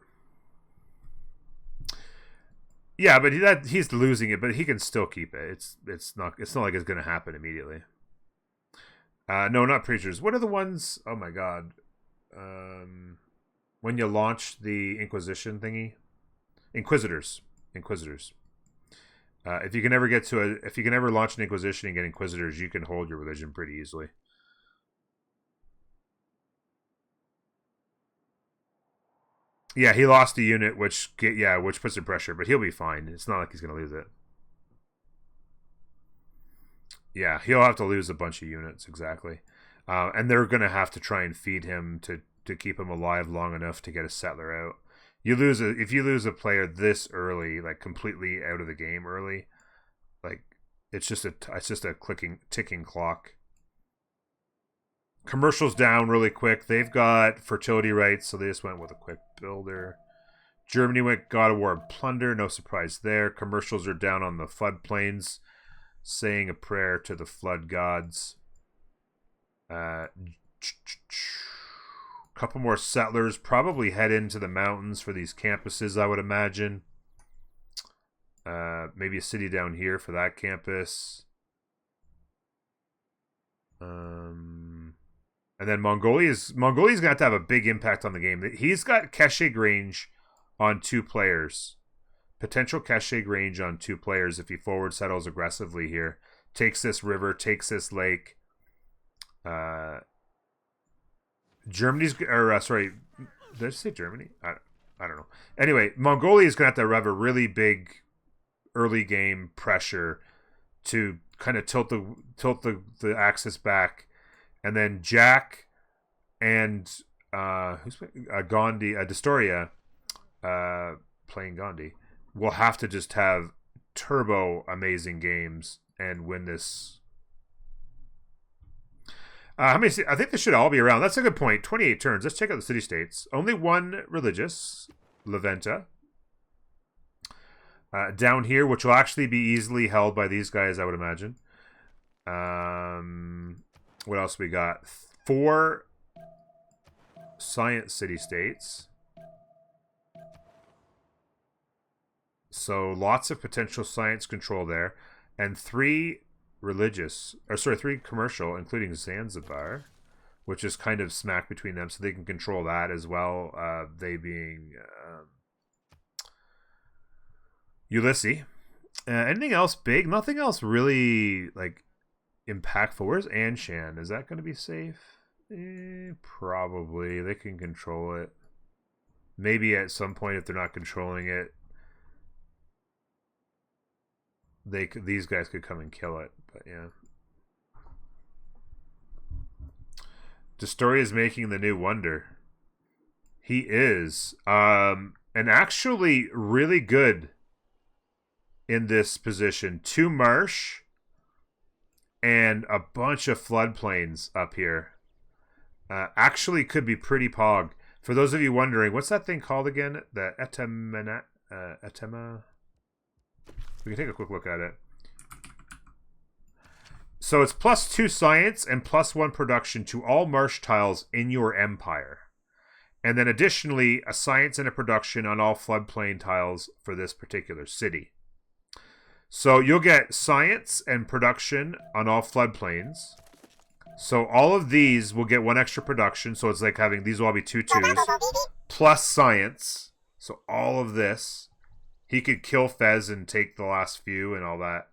Yeah, but he's losing it, but he can still keep it. It's not like it's gonna happen immediately. No, not preachers. What are the ones? Oh my god. When you launch the Inquisition thingy, Inquisitors. If you can ever launch an Inquisition and get Inquisitors, you can hold your religion pretty easily. Yeah, he lost a unit, which puts some pressure, but he'll be fine. It's not like he's gonna lose it. Yeah, he'll have to lose a bunch of units, exactly, and they're gonna have to try and feed him to keep him alive long enough to get a settler out. If you lose a player this early, like completely out of the game early, like it's just a ticking clock. Commercials down really quick. They've got fertility rights, so they just went with a quick builder. Germany went God of War and Plunder, no surprise there. Commercials are down on the floodplains, saying a prayer to the flood gods. Couple more settlers probably head into the mountains for these campuses, I would imagine. Maybe a city down here for that campus. And then Mongolia's gonna have a big impact on the game. He's got Keshig range on 2 players. Potential Keshig range on 2 players if he forward settles aggressively here. Takes this river, takes this lake. Germany's, or sorry, did I say Germany? I don't know. Anyway, Mongolia is going to have a really big early game pressure to kind of tilt the axis back, and then Jack and Gandhi, Destoria, playing Gandhi, will have to just have turbo amazing games and win this. How many? I think they should all be around. That's a good point. 28 turns. Let's check out the city-states. Only 1 religious, Leventa. Down here, which will actually be easily held by these guys, I would imagine. What else we got? 4 science city-states. So lots of potential science control there. And 3 3 commercial, including Zanzibar, which is kind of smack between them, so they can control that as well. They being Ulysse. Anything else big? Nothing else really like impactful. Where's Anshan? Is that going to be safe? Probably. They can control it. Maybe at some point, if they're not controlling it, these guys could come and kill it. But yeah. Destori is making the new wonder. He is. And actually really good in this position. 2 marsh and a bunch of floodplains up here. Actually could be pretty pog. For those of you wondering, what's that thing called again? The Etema. We can take a quick look at it. So it's +2 science and +1 production to all marsh tiles in your empire. And then additionally, a science and a production on all floodplain tiles for this particular city. So you'll get science and production on all floodplains. So all of these will get 1 extra production. So it's like having, these will all be 2 2s. Plus science. So all of this. He could kill Fez and take the last few and all that.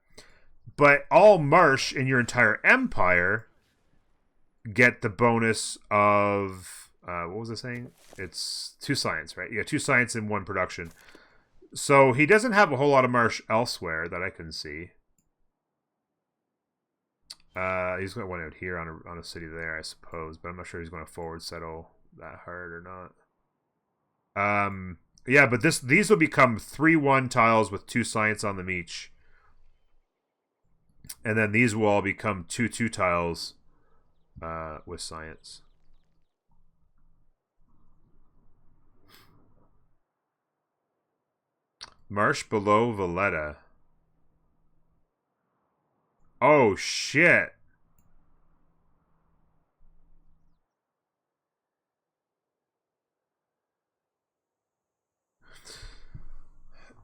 But all marsh in your entire empire get the bonus of, what was I saying? It's 2 science, right? Yeah, 2 science and 1 production. So he doesn't have a whole lot of marsh elsewhere that I can see. He's going to want out here on a city there, I suppose. But I'm not sure he's going to forward settle that hard or not. Yeah, but these will become 3-1 tiles with 2 science on them each. And then these will all become 2-2 tiles with science. Marsh below Valletta. Oh, shit.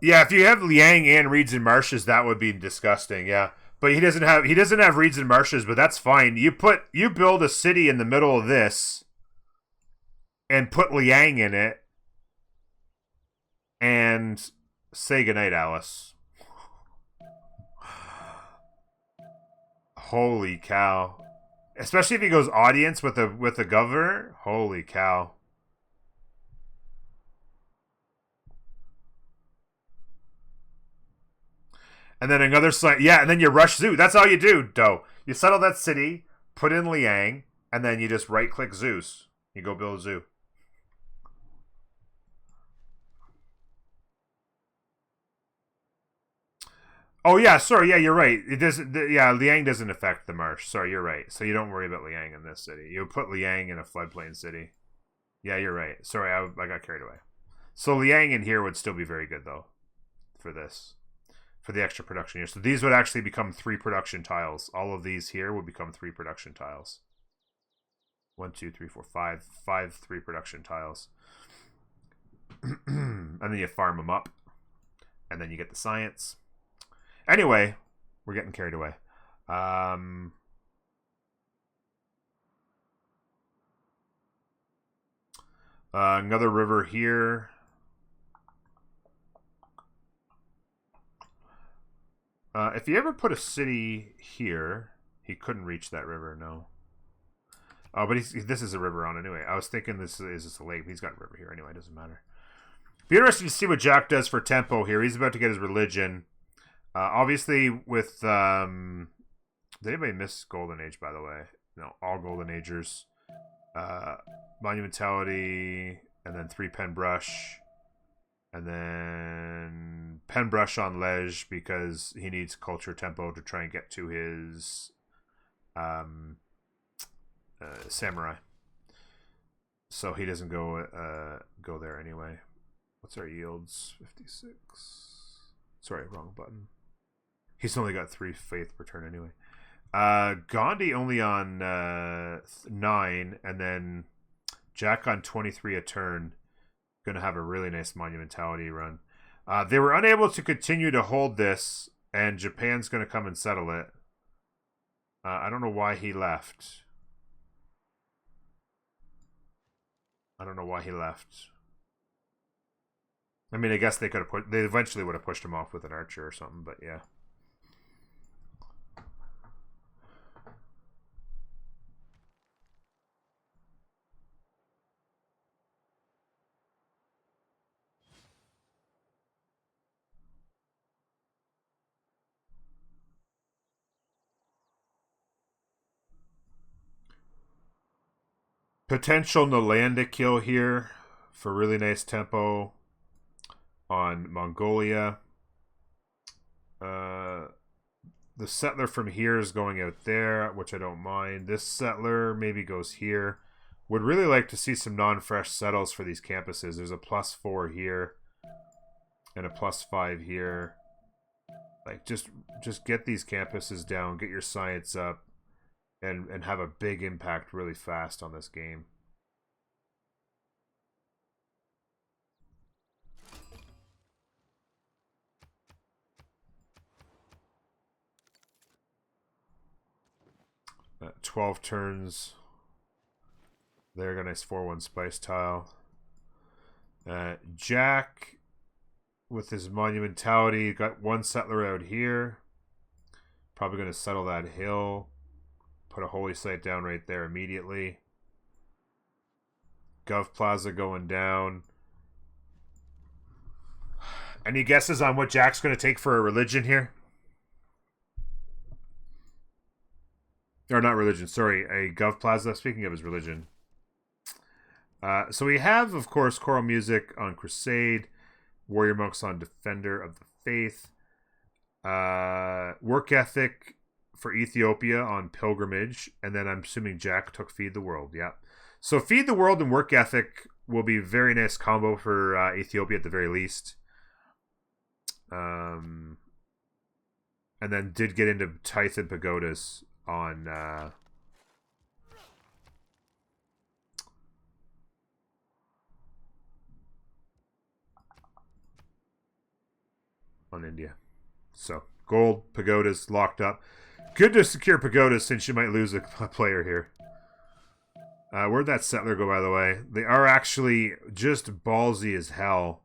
Yeah, if you have Liang and reeds and marshes, that would be disgusting, yeah. But he doesn't have reeds and marshes, but that's fine. You build a city in the middle of this and put Liang in it and say goodnight, Alice. Holy cow. Especially if he goes audience with the governor. Holy cow. And then another site. Yeah, and then you rush Zoo. That's all you do, Doe. You settle that city, put in Liang, and then you just right-click Zeus. You go build a zoo. Oh, yeah, sorry. Yeah, you're right. It doesn't. Yeah, Liang doesn't affect the marsh. Sorry, you're right. So you don't worry about Liang in this city. You put Liang in a floodplain city. Yeah, you're right. Sorry, I got carried away. So Liang in here would still be very good, though, for this. For the extra production here. So these would actually become 3 production tiles. All of these here would become 3 production tiles. 1, 2, 3, 4, 5. 5 3 production tiles. And then you farm them up. And then you get the science. Anyway, we're getting carried away. Another river here. If you ever put a city here, he couldn't reach that river, no. Oh, but this is a river on anyway. I was thinking this is a lake. He's got a river here anyway. It doesn't matter. Be interesting to see what Jack does for tempo here. He's about to get his religion. Obviously, with... did anybody miss Golden Age, by the way? No, all Golden Agers. Monumentality, and then 3 pen brush. And then pen brush on Lej because he needs culture tempo to try and get to his samurai. So he doesn't go there anyway. What's our yields? 56. Sorry, wrong button. He's only got 3 faith per turn anyway. Gandhi only on 9, and then Jack on 23 a turn. Going to have a really nice monumentality run. They were unable to continue to hold this, and Japan's going to come and settle it. I don't know why he left. I mean, I guess they could have they eventually would have pushed him off with an archer or something, but yeah. Potential Nalanda kill here for really nice tempo on Mongolia. The settler from here is going out there, which I don't mind. This settler maybe goes here. Would really like to see some non-fresh settles for these campuses. There's a +4 here and a +5 here. Like, just get these campuses down, get your science up, and have a big impact really fast on this game. 12 turns. There, got a nice 4-1 spice tile. Jack, with his monumentality, got one settler out here. Probably going to settle that hill. Put a holy site down right there immediately. Gov Plaza going down. Any guesses on what Jack's going to take for a religion here? Or not religion, sorry, a Gov Plaza. Speaking of his religion. So we have, of course, choral music on Crusade. Warrior Monks on Defender of the Faith. Work Ethic for Ethiopia on Pilgrimage. And then I'm assuming Jack took Feed the World. Yeah. So Feed the World and Work Ethic will be a very nice combo for Ethiopia at the very least. And then did get into Tithe and Pagodas on India. So gold pagodas locked up. Good to secure pagodas since you might lose a player here. Where'd that settler go, by the way? They are actually just ballsy as hell.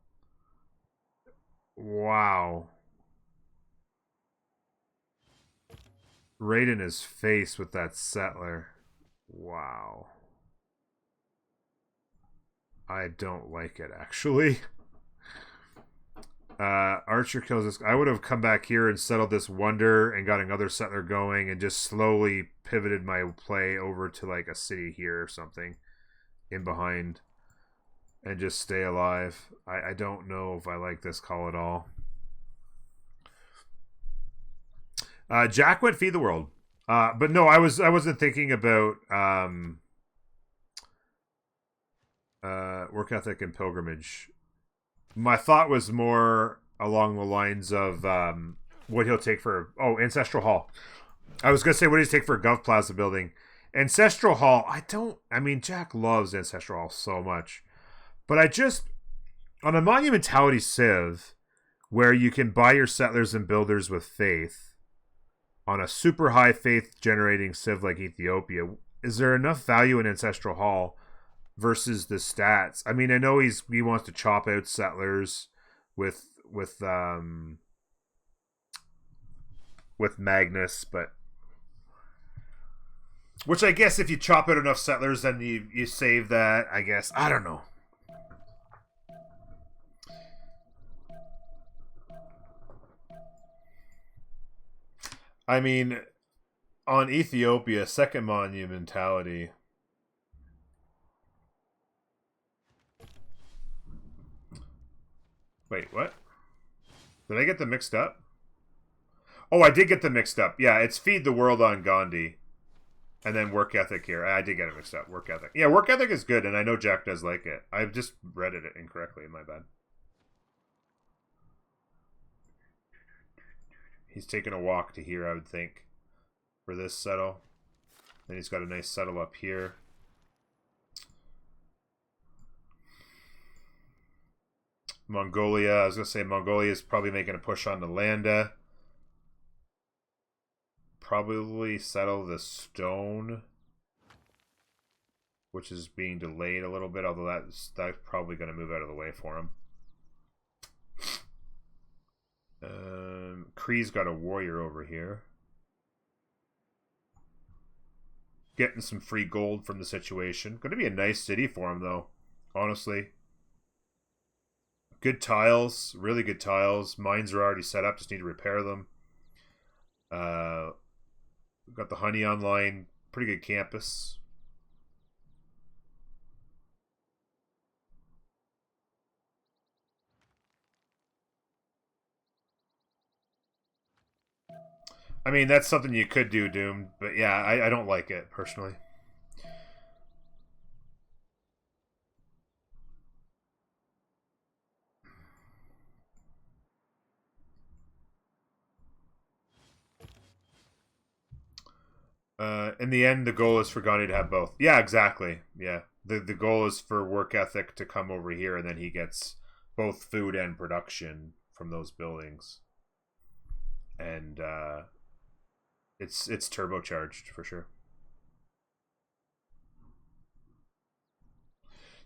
Wow. Right in his face with that settler. Wow. I don't like it, actually. Archer kills this. I would have come back here and settled this wonder and got another settler going and just slowly pivoted my play over to like a city here or something in behind and just stay alive. I don't know if I like this call at all. Jack went Feed the World. But no, I wasn't thinking about Work Ethic and Pilgrimage. My thought was more along the lines of what he'll take for... Oh, Ancestral Hall. I was going to say what he'll take for a Gov Plaza building. Ancestral Hall, I mean, Jack loves Ancestral Hall so much. But I just... On a Monumentality Civ, where you can buy your settlers and builders with faith, on a super high faith generating Civ like Ethiopia, is there enough value in Ancestral Hall versus the stats? I mean, I know he wants to chop out settlers with Magnus, but which I guess if you chop out enough settlers, then you save that. I guess I don't know. I mean, on Ethiopia, second monumentality. Wait, what? Did I get them mixed up? Oh, I did get them mixed up. Yeah, it's Feed the World on Gandhi. And then Work Ethic here. I did get it mixed up. Work Ethic. Yeah, Work Ethic is good, and I know Jack does like it. I've just read it incorrectly. My bad. He's taking a walk to here, I would think, for this settle. Then he's got a nice settle up here. Mongolia. I was going to say Mongolia is probably making a push on Nalanda. Probably settle the stone, which is being delayed a little bit, although that's probably going to move out of the way for him. Kree's got a warrior over here. Getting some free gold from the situation. Going to be a nice city for him, though, honestly. Good tiles, really good tiles. Mines are already set up, just need to repair them. We've got the honey online, pretty good campus. I mean, that's something you could do, Doom, but yeah, I don't like it personally. In the end, the goal is for Gandhi to have both. Yeah, exactly. Yeah, the goal is for work ethic to come over here, and then he gets both food and production from those buildings, and it's turbocharged for sure.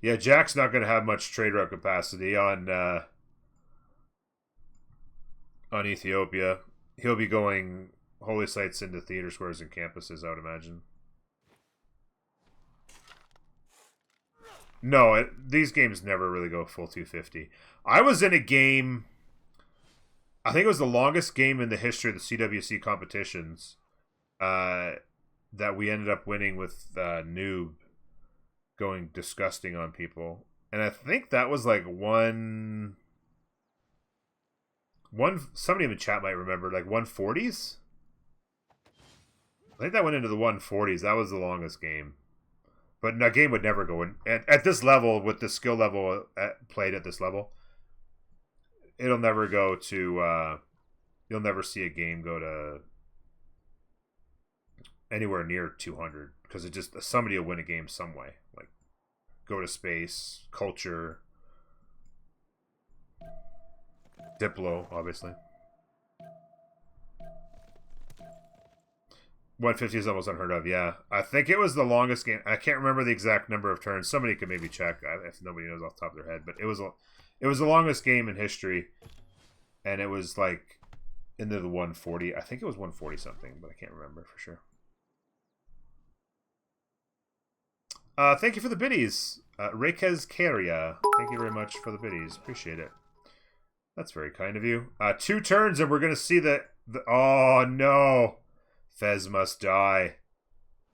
Yeah, Jack's not going to have much trade route capacity on Ethiopia. He'll be going holy sites into theater squares and campuses, I would imagine. No, these games never really go full 250. I was in a game, I think it was the longest game in the history of the CWC competitions, that we ended up winning with Noob going disgusting on people. And I think that was like one somebody in the chat might remember, like 140s. I think that went into the 140s. That was the longest game. But a game would never go in at this level, with the skill level played at this level. It'll never go to. You'll never see a game go to anywhere near 200, because it just, somebody will win a game some way, like go to space, culture, Diplo, obviously. 150 is almost unheard of. Yeah, I think it was the longest game. I can't remember the exact number of turns. Somebody could maybe check if nobody knows off the top of their head. But it was the longest game in history, and it was like into the 140. I think it was 140 something, but I can't remember for sure. Thank you for the biddies, Reikez Karia. Thank you very much for the biddies. Appreciate it. That's very kind of you. 2 turns, and we're gonna see the. Oh no. Fez must die.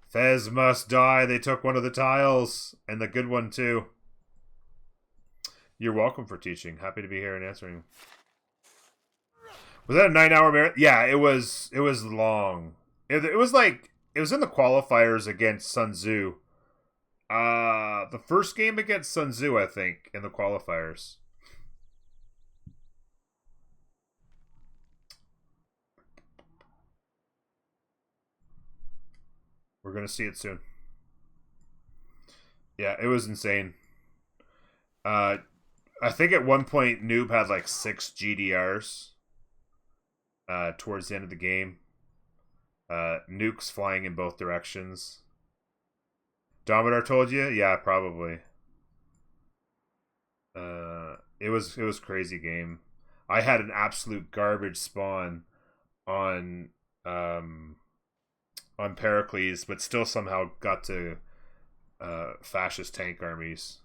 Fez must die. They took one of the tiles, and the good one too. You're welcome for teaching. Happy to be here and answering. Was that a 9-hour marathon? Yeah, it was long. It was like, it was in the qualifiers against Sun Tzu. The first game against Sun Tzu, I think, in the qualifiers. We're going to see it soon. Yeah, it was insane. I think at one point Noob had like 6 GDRs towards the end of the game. Nukes flying in both directions. Dominar told you? Yeah, probably. It was crazy game. I had an absolute garbage spawn on Pericles, but still somehow got to fascist tank armies,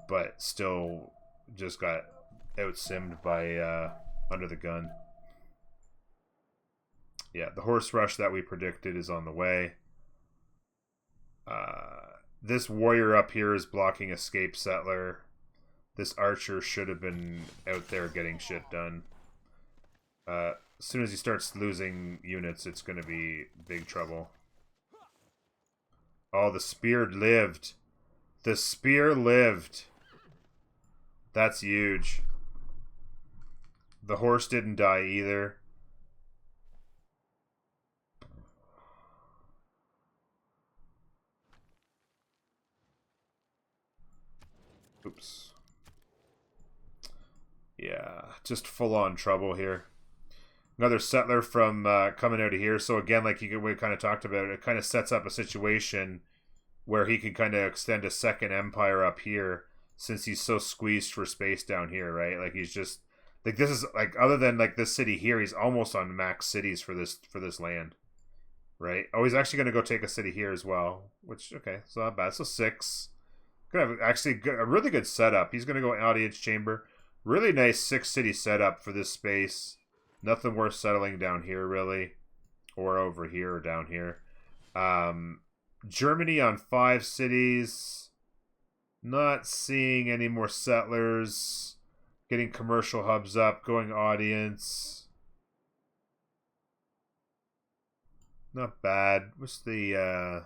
but still just got out-simmed by Under the Gun. Yeah, the horse rush that we predicted is on the way. This warrior up here is blocking escape settler. This archer should have been out there getting shit done. As soon as he starts losing units, it's going to be big trouble. Oh, the spear lived. The spear lived. That's huge. The horse didn't die either. Oops. Yeah, just full-on trouble here. Another settler from coming out of here. So again, like we kind of talked about, it kind of sets up a situation where he can kind of extend a second empire up here, since he's so squeezed for space down here, right? Like, he's just like, this is like, other than like this city here, he's almost on max cities for this land, right? Oh, he's actually going to go take a city here as well, which, okay, so not bad. So 6. Gonna have actually a really good setup. He's going to go audience chamber. Really nice 6-city setup for this space. Nothing worth settling down here, really. Or over here or down here. Germany on 5 cities. Not seeing any more settlers. Getting commercial hubs up. Going audience. Not bad. What's the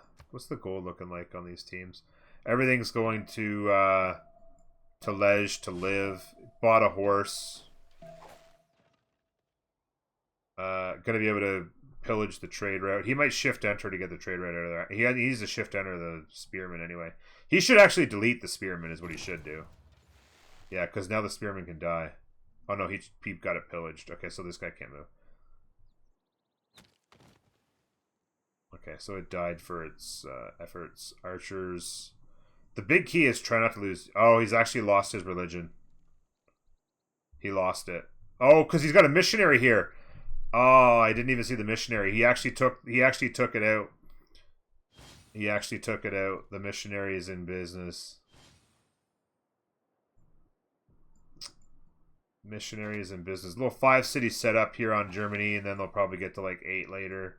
goal looking like on these teams? Everything's going to Lej to live. Bought a horse. Gonna be able to pillage the trade route. He might shift enter to get the trade route out of there. He needs to shift enter the spearman anyway. He should actually delete the spearman is what he should do. Yeah, because now the spearman can die. Oh no, he got it pillaged. Okay, so this guy can't move. Okay, so it died for its efforts. Archers. The big key is try not to lose. Oh, he's actually lost his religion. He lost it. Oh, because he's got a missionary here. Oh, I didn't even see the missionary. He actually took it out. He actually took it out. The missionary is in business. Missionary is in business. Little 5 cities set up here on Germany, and then they'll probably get to like 8 later.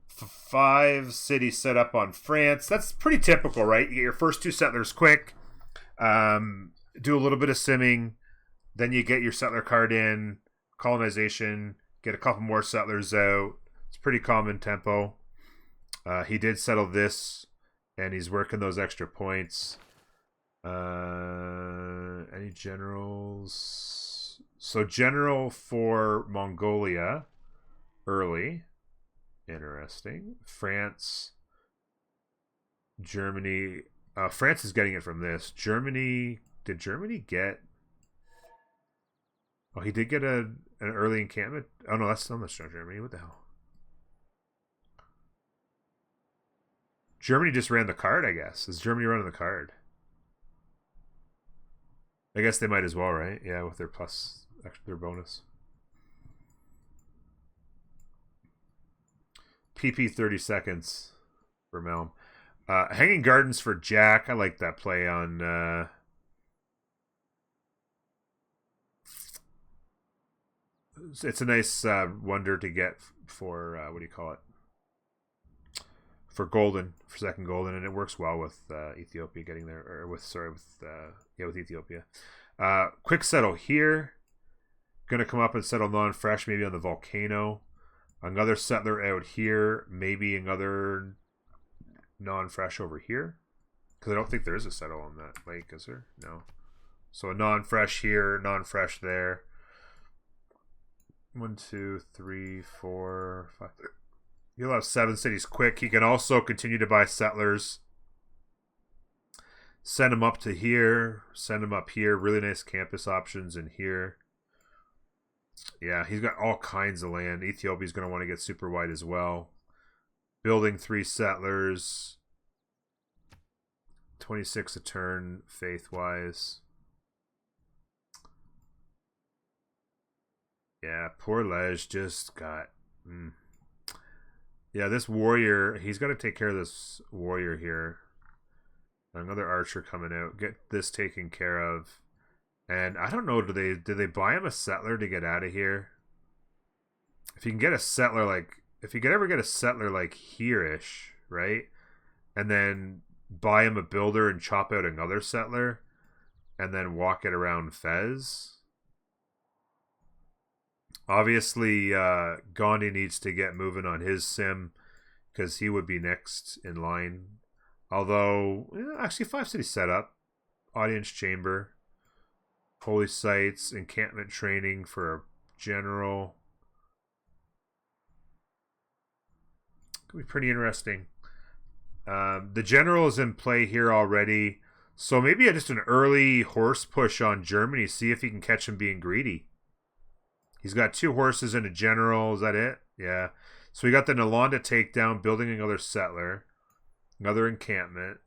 5 cities set up on France. That's pretty typical, right? You get your first 2 settlers quick. Do a little bit of simming. Then you get your settler card in. Colonization. Get a couple more settlers out. It's pretty common tempo. He did settle this, and he's working those extra points. Any generals? So general for Mongolia early. Interesting. France. Germany. France is getting it from this. Germany. Did Germany get... Oh, he did get an early encampment. Oh no, that's not Germany. What the hell? Germany just ran the card, I guess. Is Germany running the card? I guess they might as well, right? Yeah, with their plus, their bonus. PP 30 seconds for Melm. Hanging Gardens for Jack. I like that play on... It's a nice wonder to get for, what do you call it? For golden, for second golden, and it works well with Ethiopia getting there, or with Ethiopia. Quick settle here. Gonna come up and settle non-fresh, maybe on the volcano. Another settler out here, maybe another non-fresh over here, because I don't think there is a settle on that lake, is there? No. So a non-fresh here, non-fresh there. 1, 2, 3, 4, 5. He'll have 7 cities quick. He can also continue to buy settlers. Send him up to here. Send him up here. Really nice campus options in here. Yeah, he's got all kinds of land. Ethiopia's going to want to get super wide as well. Building 3 settlers. 26 a turn, faith-wise. Yeah, poor Lej just got... Yeah, this warrior, he's got to take care of this warrior here. Another archer coming out. Get this taken care of. And I don't know, did they buy him a settler to get out of here? If you can get a settler like... If you could ever get a settler like here-ish, right? And then buy him a builder and chop out another settler. And then walk it around Fez... Obviously, Gandhi needs to get moving on his sim because he would be next in line. Although, actually 5 cities set up. Audience chamber. Holy sites. Encampment training for a general. Could be pretty interesting. The general is in play here already. So maybe just an early horse push on Germany. See if he can catch him being greedy. He's got 2 horses and a general. Is that it? Yeah. So we got the Nalanda takedown, building another settler. Another encampment.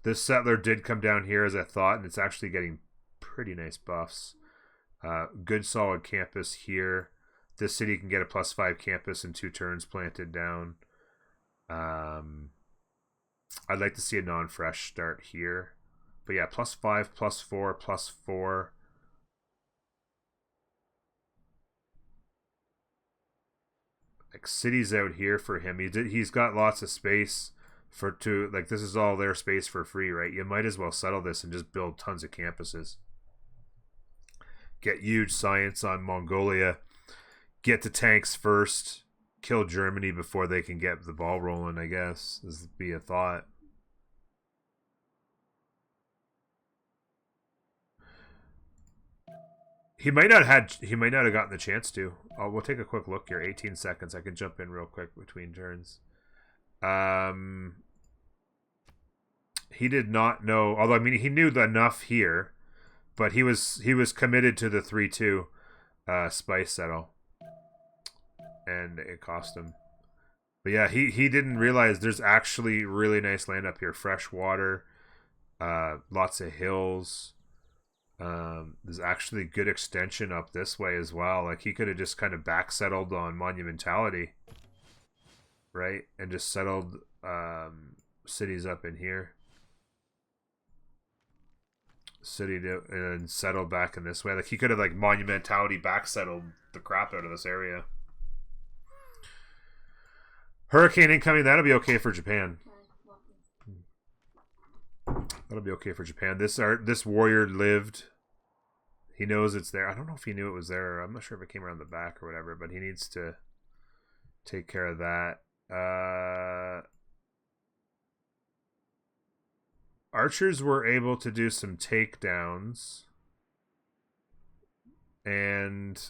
This settler did come down here as I thought, and it's actually getting pretty nice buffs. Good solid campus here. This city can get a +5 campus in 2 turns planted down. I'd like to see a non-fresh start here. But yeah, +5, +4, +4. Like cities out here for him. He's got lots of space this is all their space for free, right? You might as well settle this and just build tons of campuses. Get huge science on Mongolia. Get the tanks first. kill Germany before they can get the ball rolling, I guess, is be a thought. He might not have gotten the chance to. We'll take a quick look here. 18 seconds. I can jump in real quick between turns. He did not know, although I mean he knew enough here, but he was committed to the 3-2 spice settle. And it cost him. But yeah, he didn't realize there's actually really nice land up here. Fresh water, lots of hills. There's actually good extension up this way as well. Like, he could have just kind of back settled on monumentality, right? And just settled cities up in here. And settled back in this way. Like, he could have, like, monumentality back settled the crap out of this area. Hurricane incoming. That'll be okay for Japan. That'll be okay for Japan. This warrior lived. He knows it's there. I don't know if he knew it was there. I'm not sure if it came around the back or whatever, but he needs to take care of that. Archers were able to do some takedowns. And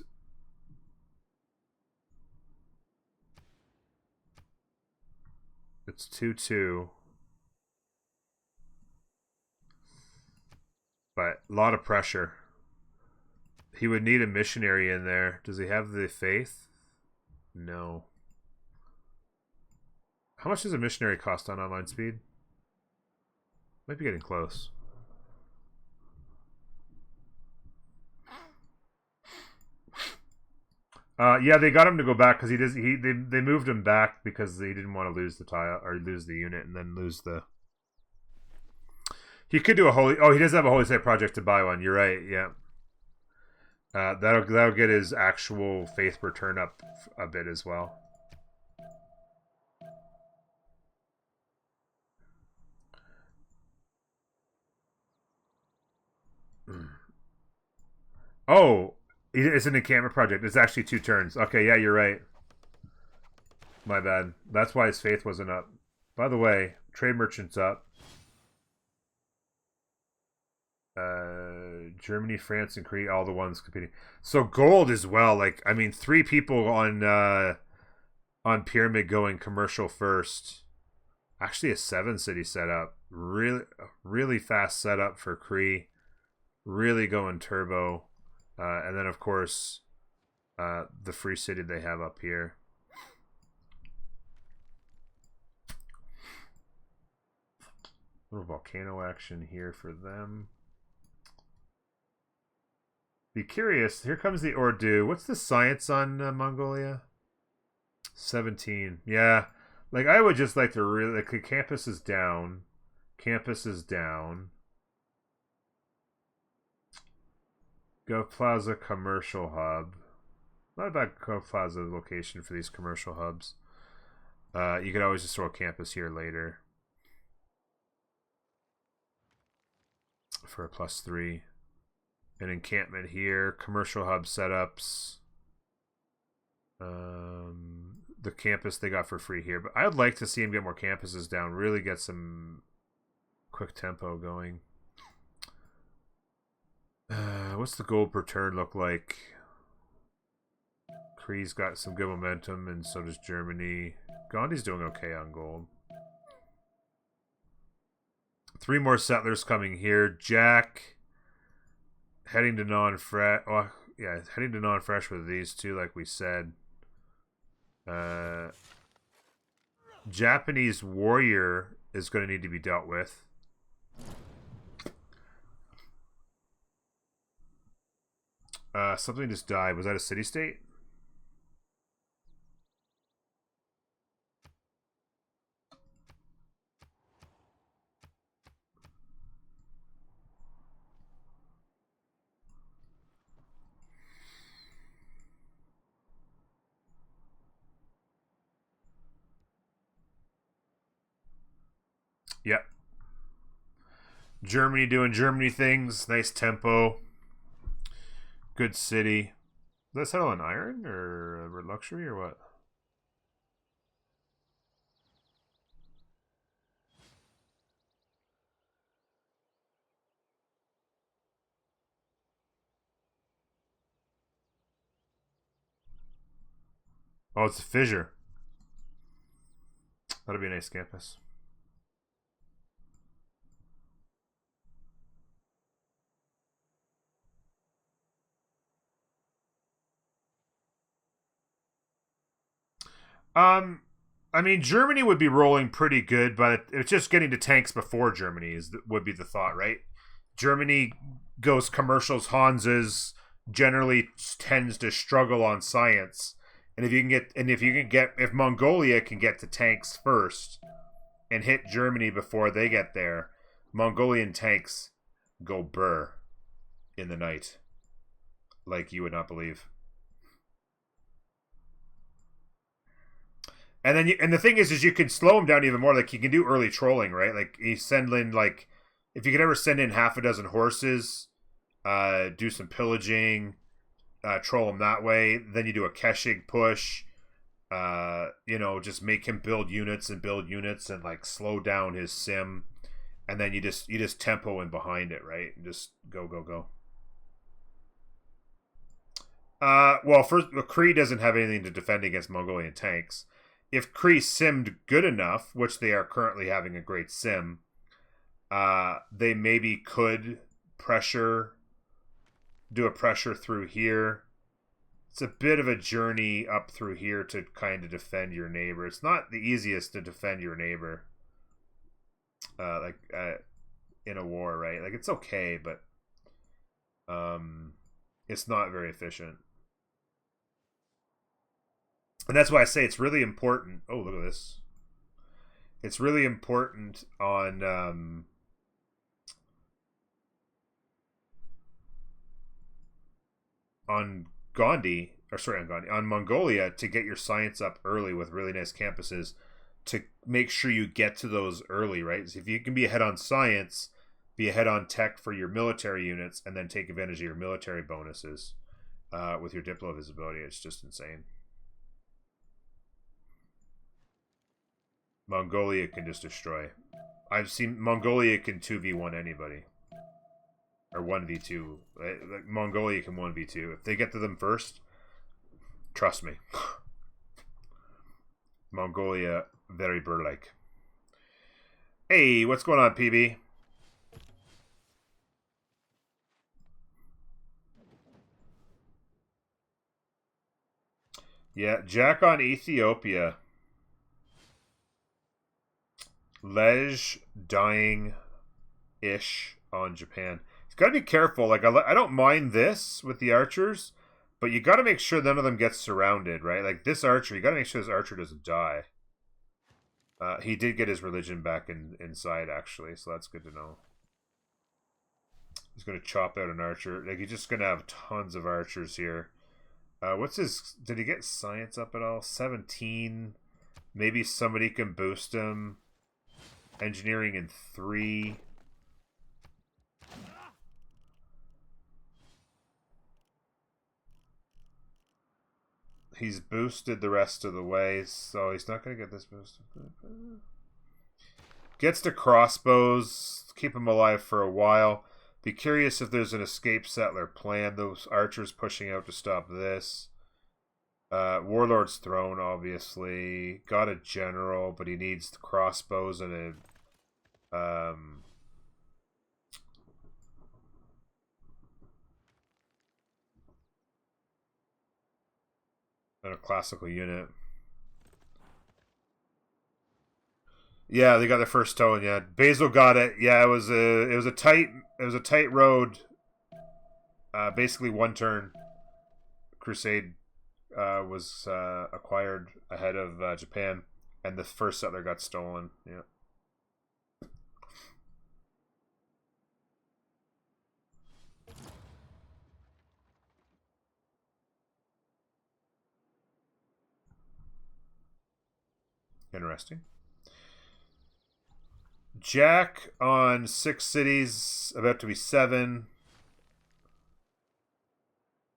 it's 2-2. But a lot of pressure. He would need a missionary in there. Does he have the faith? No. How much does a missionary cost on online speed? Might be getting close. Yeah, they got him to go back because they moved him back because they didn't want to lose the tile or lose the unit and then lose the. He could do a holy. Oh, he does have a holy site project to buy one. You're right. Yeah. That'll get his actual faith return up a bit as well. Oh, it's an encampment project. It's actually 2 turns. Okay, yeah, you're right. My bad. That's why his faith wasn't up. By the way, trade merchant's up. Germany, France, and Crete, all the ones competing. So gold as well. Like, I mean, 3 people on Pyramid going commercial first. Actually, a 7-city setup. Really fast setup for Crete. Really going turbo. And then, of course, the free city they have up here. A little volcano action here for them. Be curious. Here comes the Ordu. What's the science on Mongolia? 17. Yeah. Like, I would just like to really... Like, the campus is down. Campus is down. Gov Plaza Commercial Hub. Not a bad Gov Plaza location for these commercial hubs. You could always just throw a campus here later. For a +3. An encampment here. Commercial hub setups. The campus they got for free here. But I'd like to see him get more campuses down. Really get some quick tempo going. What's the gold per turn look like? Kree's got some good momentum, and so does Germany. Gandhi's doing okay on gold. 3 more settlers coming here. Jack heading to non-fresh. Oh, yeah, heading to non-fresh with these 2, like we said. Japanese warrior is going to need to be dealt with. Something just died. Was that a city-state? Yep. Germany doing Germany things. Nice tempo. Good city. Did that settle on iron or luxury or what? Oh, it's a fissure. That'll be a nice campus. I mean, Germany would be rolling pretty good, but it's just getting to tanks before Germany would be the thought, right? Germany goes commercials, Hansas generally tends to struggle on science, and if Mongolia can get to tanks first and hit Germany before they get there, Mongolian tanks go burr in the night, like you would not believe. And then, and the thing is you can slow them down even more. Like you can do early trolling, right? Like you send in if you could ever send in half a dozen horses, do some pillaging, troll them that way. Then you do a Keshig push. Just make him build units and like slow down his sim, and then you just tempo in behind it, right? And just go. Well, first, Kree doesn't have anything to defend against Mongolian tanks. If Kree simmed good enough, which they are currently having a great sim, they maybe could do a pressure through here. It's a bit of a journey up through here to kind of defend your neighbor. It's not the easiest to defend your neighbor, in a war, right? Like it's okay, but it's not very efficient. And that's why I say it's really important. Oh, look at this. It's really important on on Mongolia to get your science up early with really nice campuses to make sure you get to those early, right? So if you can be ahead on science, be ahead on tech for your military units, and then take advantage of your military bonuses with your Diplo visibility, it's just insane. Mongolia can just destroy. I've seen Mongolia can 2v1 anybody. Or 1v2. Like Mongolia can 1v2. If they get to them first, trust me. Mongolia, very bird-like. Hey, what's going on, PB? Yeah, Jack on Ethiopia. Lej dying-ish on Japan. You got to be careful. Like I don't mind this with the archers, but you got to make sure none of them get surrounded, right? Like this archer, you got to make sure this archer doesn't die. He did get his religion back inside, actually, so that's good to know. He's going to chop out an archer. Like he's just going to have tons of archers here. What's his? Did he get science up at all? 17. Maybe somebody can boost him. Engineering in 3. He's boosted the rest of the way, so he's not going to get this boost. Gets to crossbows. Keep him alive for a while. Be curious if there's an escape settler plan. Those archers pushing out to stop this. Warlord's Throne, obviously. Got a general, but he needs the crossbows and a classical unit. Yeah, they got their first tone. Yeah, Basil got it. Yeah, it was a tight road. Basically one turn. Crusade was acquired ahead of Japan, and the first settler got stolen. Yeah. Interesting. Jack on 6 cities, about to be 7.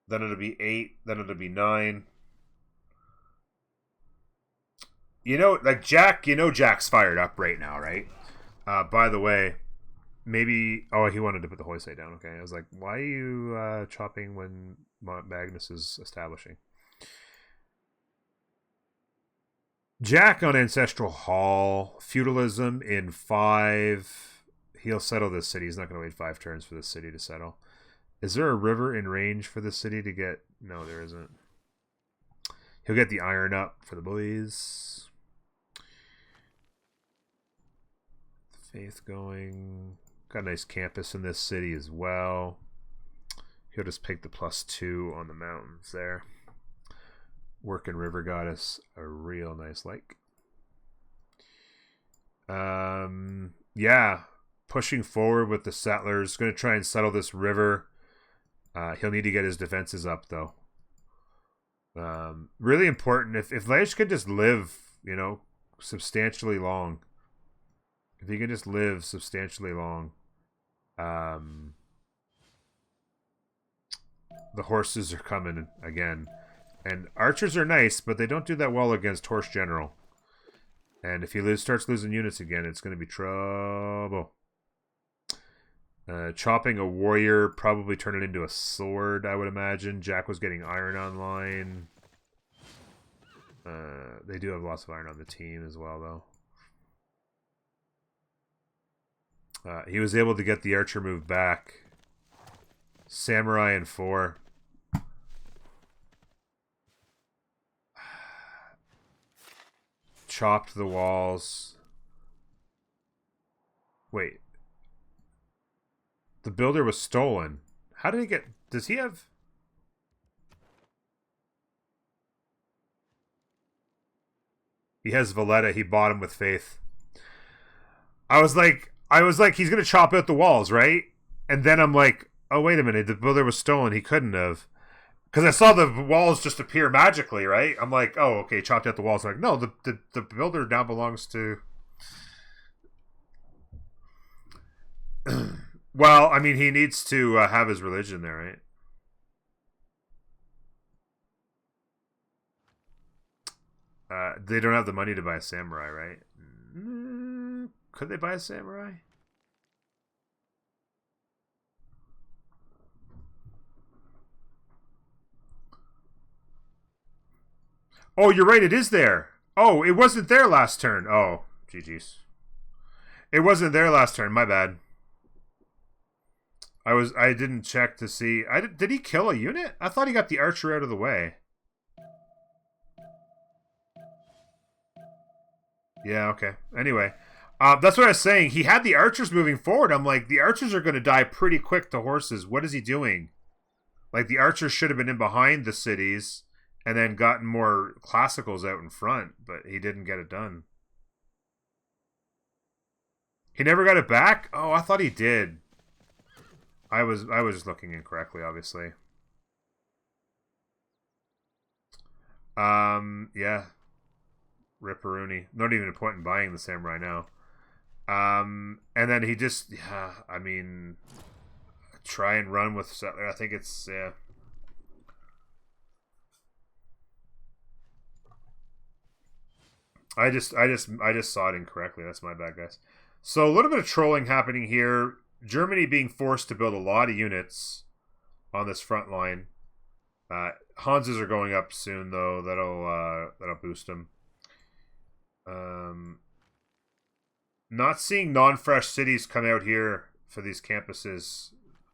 Then it'll be 8. Then it'll be 9. Jack's fired up right now, right? By the way, maybe... Oh, he wanted to put the hoist down. Okay, I was like, why are you chopping when Magnus is establishing? Jack on Ancestral Hall. Feudalism in 5. He'll settle this city. He's not going to wait 5 turns for this city to settle. Is there a river in range for this city to get? No, there isn't. He'll get the iron up for the boys. Faith going. Got a nice campus in this city as well. He'll just pick the +2 on the mountains there. Working River Goddess a real nice like. Yeah. Pushing forward with the settlers. Going to try and settle this river. He'll need to get his defenses up, though. Really important. If Leish could just live, you know, substantially long. If he can just live substantially long. The horses are coming again. And archers are nice, but they don't do that well against Horse General. And if he starts losing units again, it's going to be trouble. Chopping a warrior, probably turn it into a sword, I would imagine. Jack was getting iron online. They do have lots of iron on the team as well, though. He was able to get the archer move back. Samurai in 4. Chopped the walls. Wait. The builder was stolen. How did he get... Does he have... He has Valletta. He bought him with faith. I was like, he's going to chop out the walls, right? And then I'm like, oh, wait a minute. The builder was stolen. He couldn't have. Because I saw the walls just appear magically, right? I'm like, oh, okay, chopped out the walls. I'm like, no, the builder now belongs to... Well, I mean, he needs to have his religion there, right? They don't have the money to buy a samurai, right? Could they buy a samurai? Oh, you're right. It is there. Oh, it wasn't there last turn. Oh, GG's. It wasn't there last turn. My bad. I didn't check to see. Did he kill a unit? I thought he got the archer out of the way. Yeah, okay. Anyway, that's what I was saying. He had the archers moving forward. I'm like, the archers are going to die pretty quick to horses. What is he doing? Like, the archers should have been in behind the cities and then gotten more classicals out in front, but he didn't get it done. He never got it back? Oh, I thought he did. I was just looking incorrectly, obviously. Yeah. Ripperoonie. Not even a point in buying the samurai now. And then he just, yeah, I mean, try and run with settler. I think it's, yeah. I just saw it incorrectly. That's my bad, guys. So a little bit of trolling happening here. Germany being forced to build a lot of units on this front line. Hanses are going up soon, though. That'll boost them. Not seeing non-fresh cities come out here for these campuses.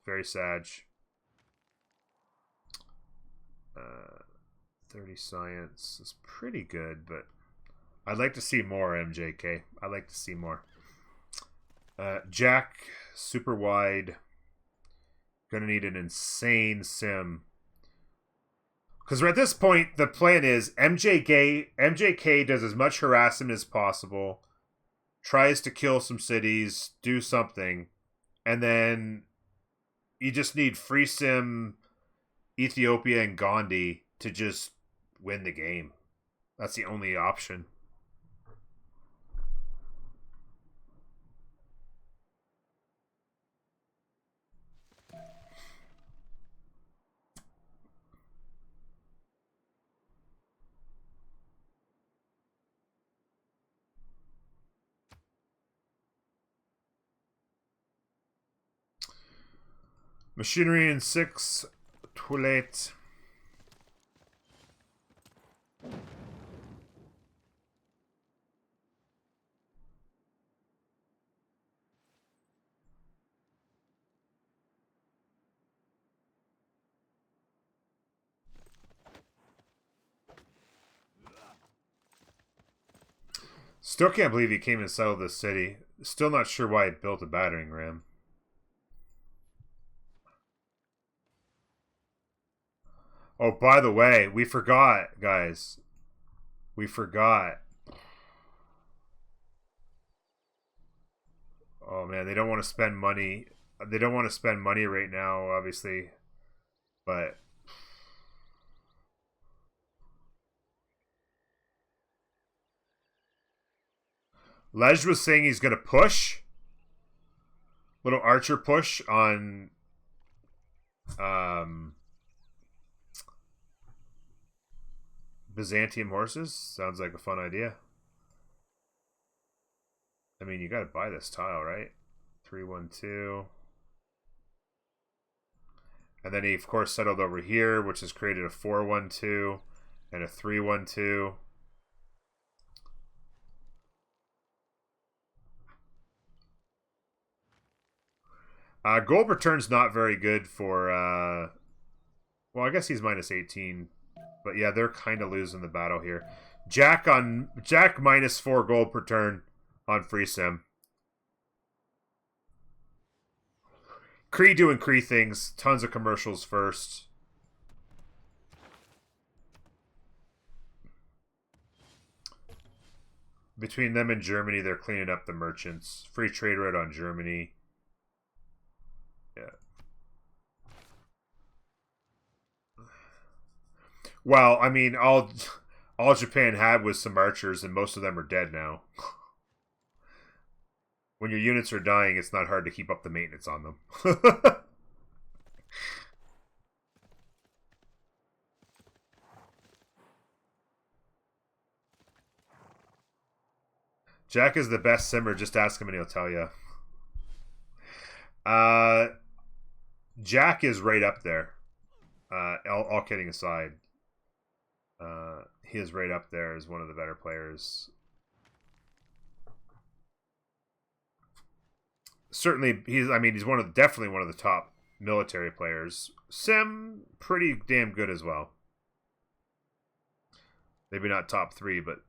Very sad. 30 science is pretty good, but I'd like to see more, MJK. I'd like to see more. Jack, super wide. Gonna need an insane sim. Because at this point, the plan is MJK does as much harassment as possible, tries to kill some cities, do something, and then you just need free sim, Ethiopia, and Gandhi to just win the game. That's the only option. Machinery in 6, toilette. Still can't believe he came and settled this city. Still not sure why he built a battering ram. Oh, by the way, we forgot, guys. We forgot. Oh, man, they don't want to spend money. They don't want to spend money right now, obviously. But... Lej was saying he's going to push. Little archer push on... Byzantium horses. Sounds like a fun idea. I mean, you got to buy this tile, right? 3-1-2. And then he, of course, settled over here, which has created a 4-1-2 and a 3-1-2. Gold return's not very good for... well, I guess he's minus 18. But yeah, they're kind of losing the battle here. Jack minus 4 gold per turn on free sim. Cree doing Cree things. Tons of commercials first. Between them and Germany, they're cleaning up the merchants. Free trade route on Germany. Yeah. Well, I mean, all Japan had was some archers, and most of them are dead now. When your units are dying, it's not hard to keep up the maintenance on them. Jack is the best simmer. Just ask him and he'll tell you. Jack is right up there. All kidding aside. He is right up there as one of the better players. Certainly, he's definitely one of the top military players. Sim, pretty damn good as well. Maybe not top 3, but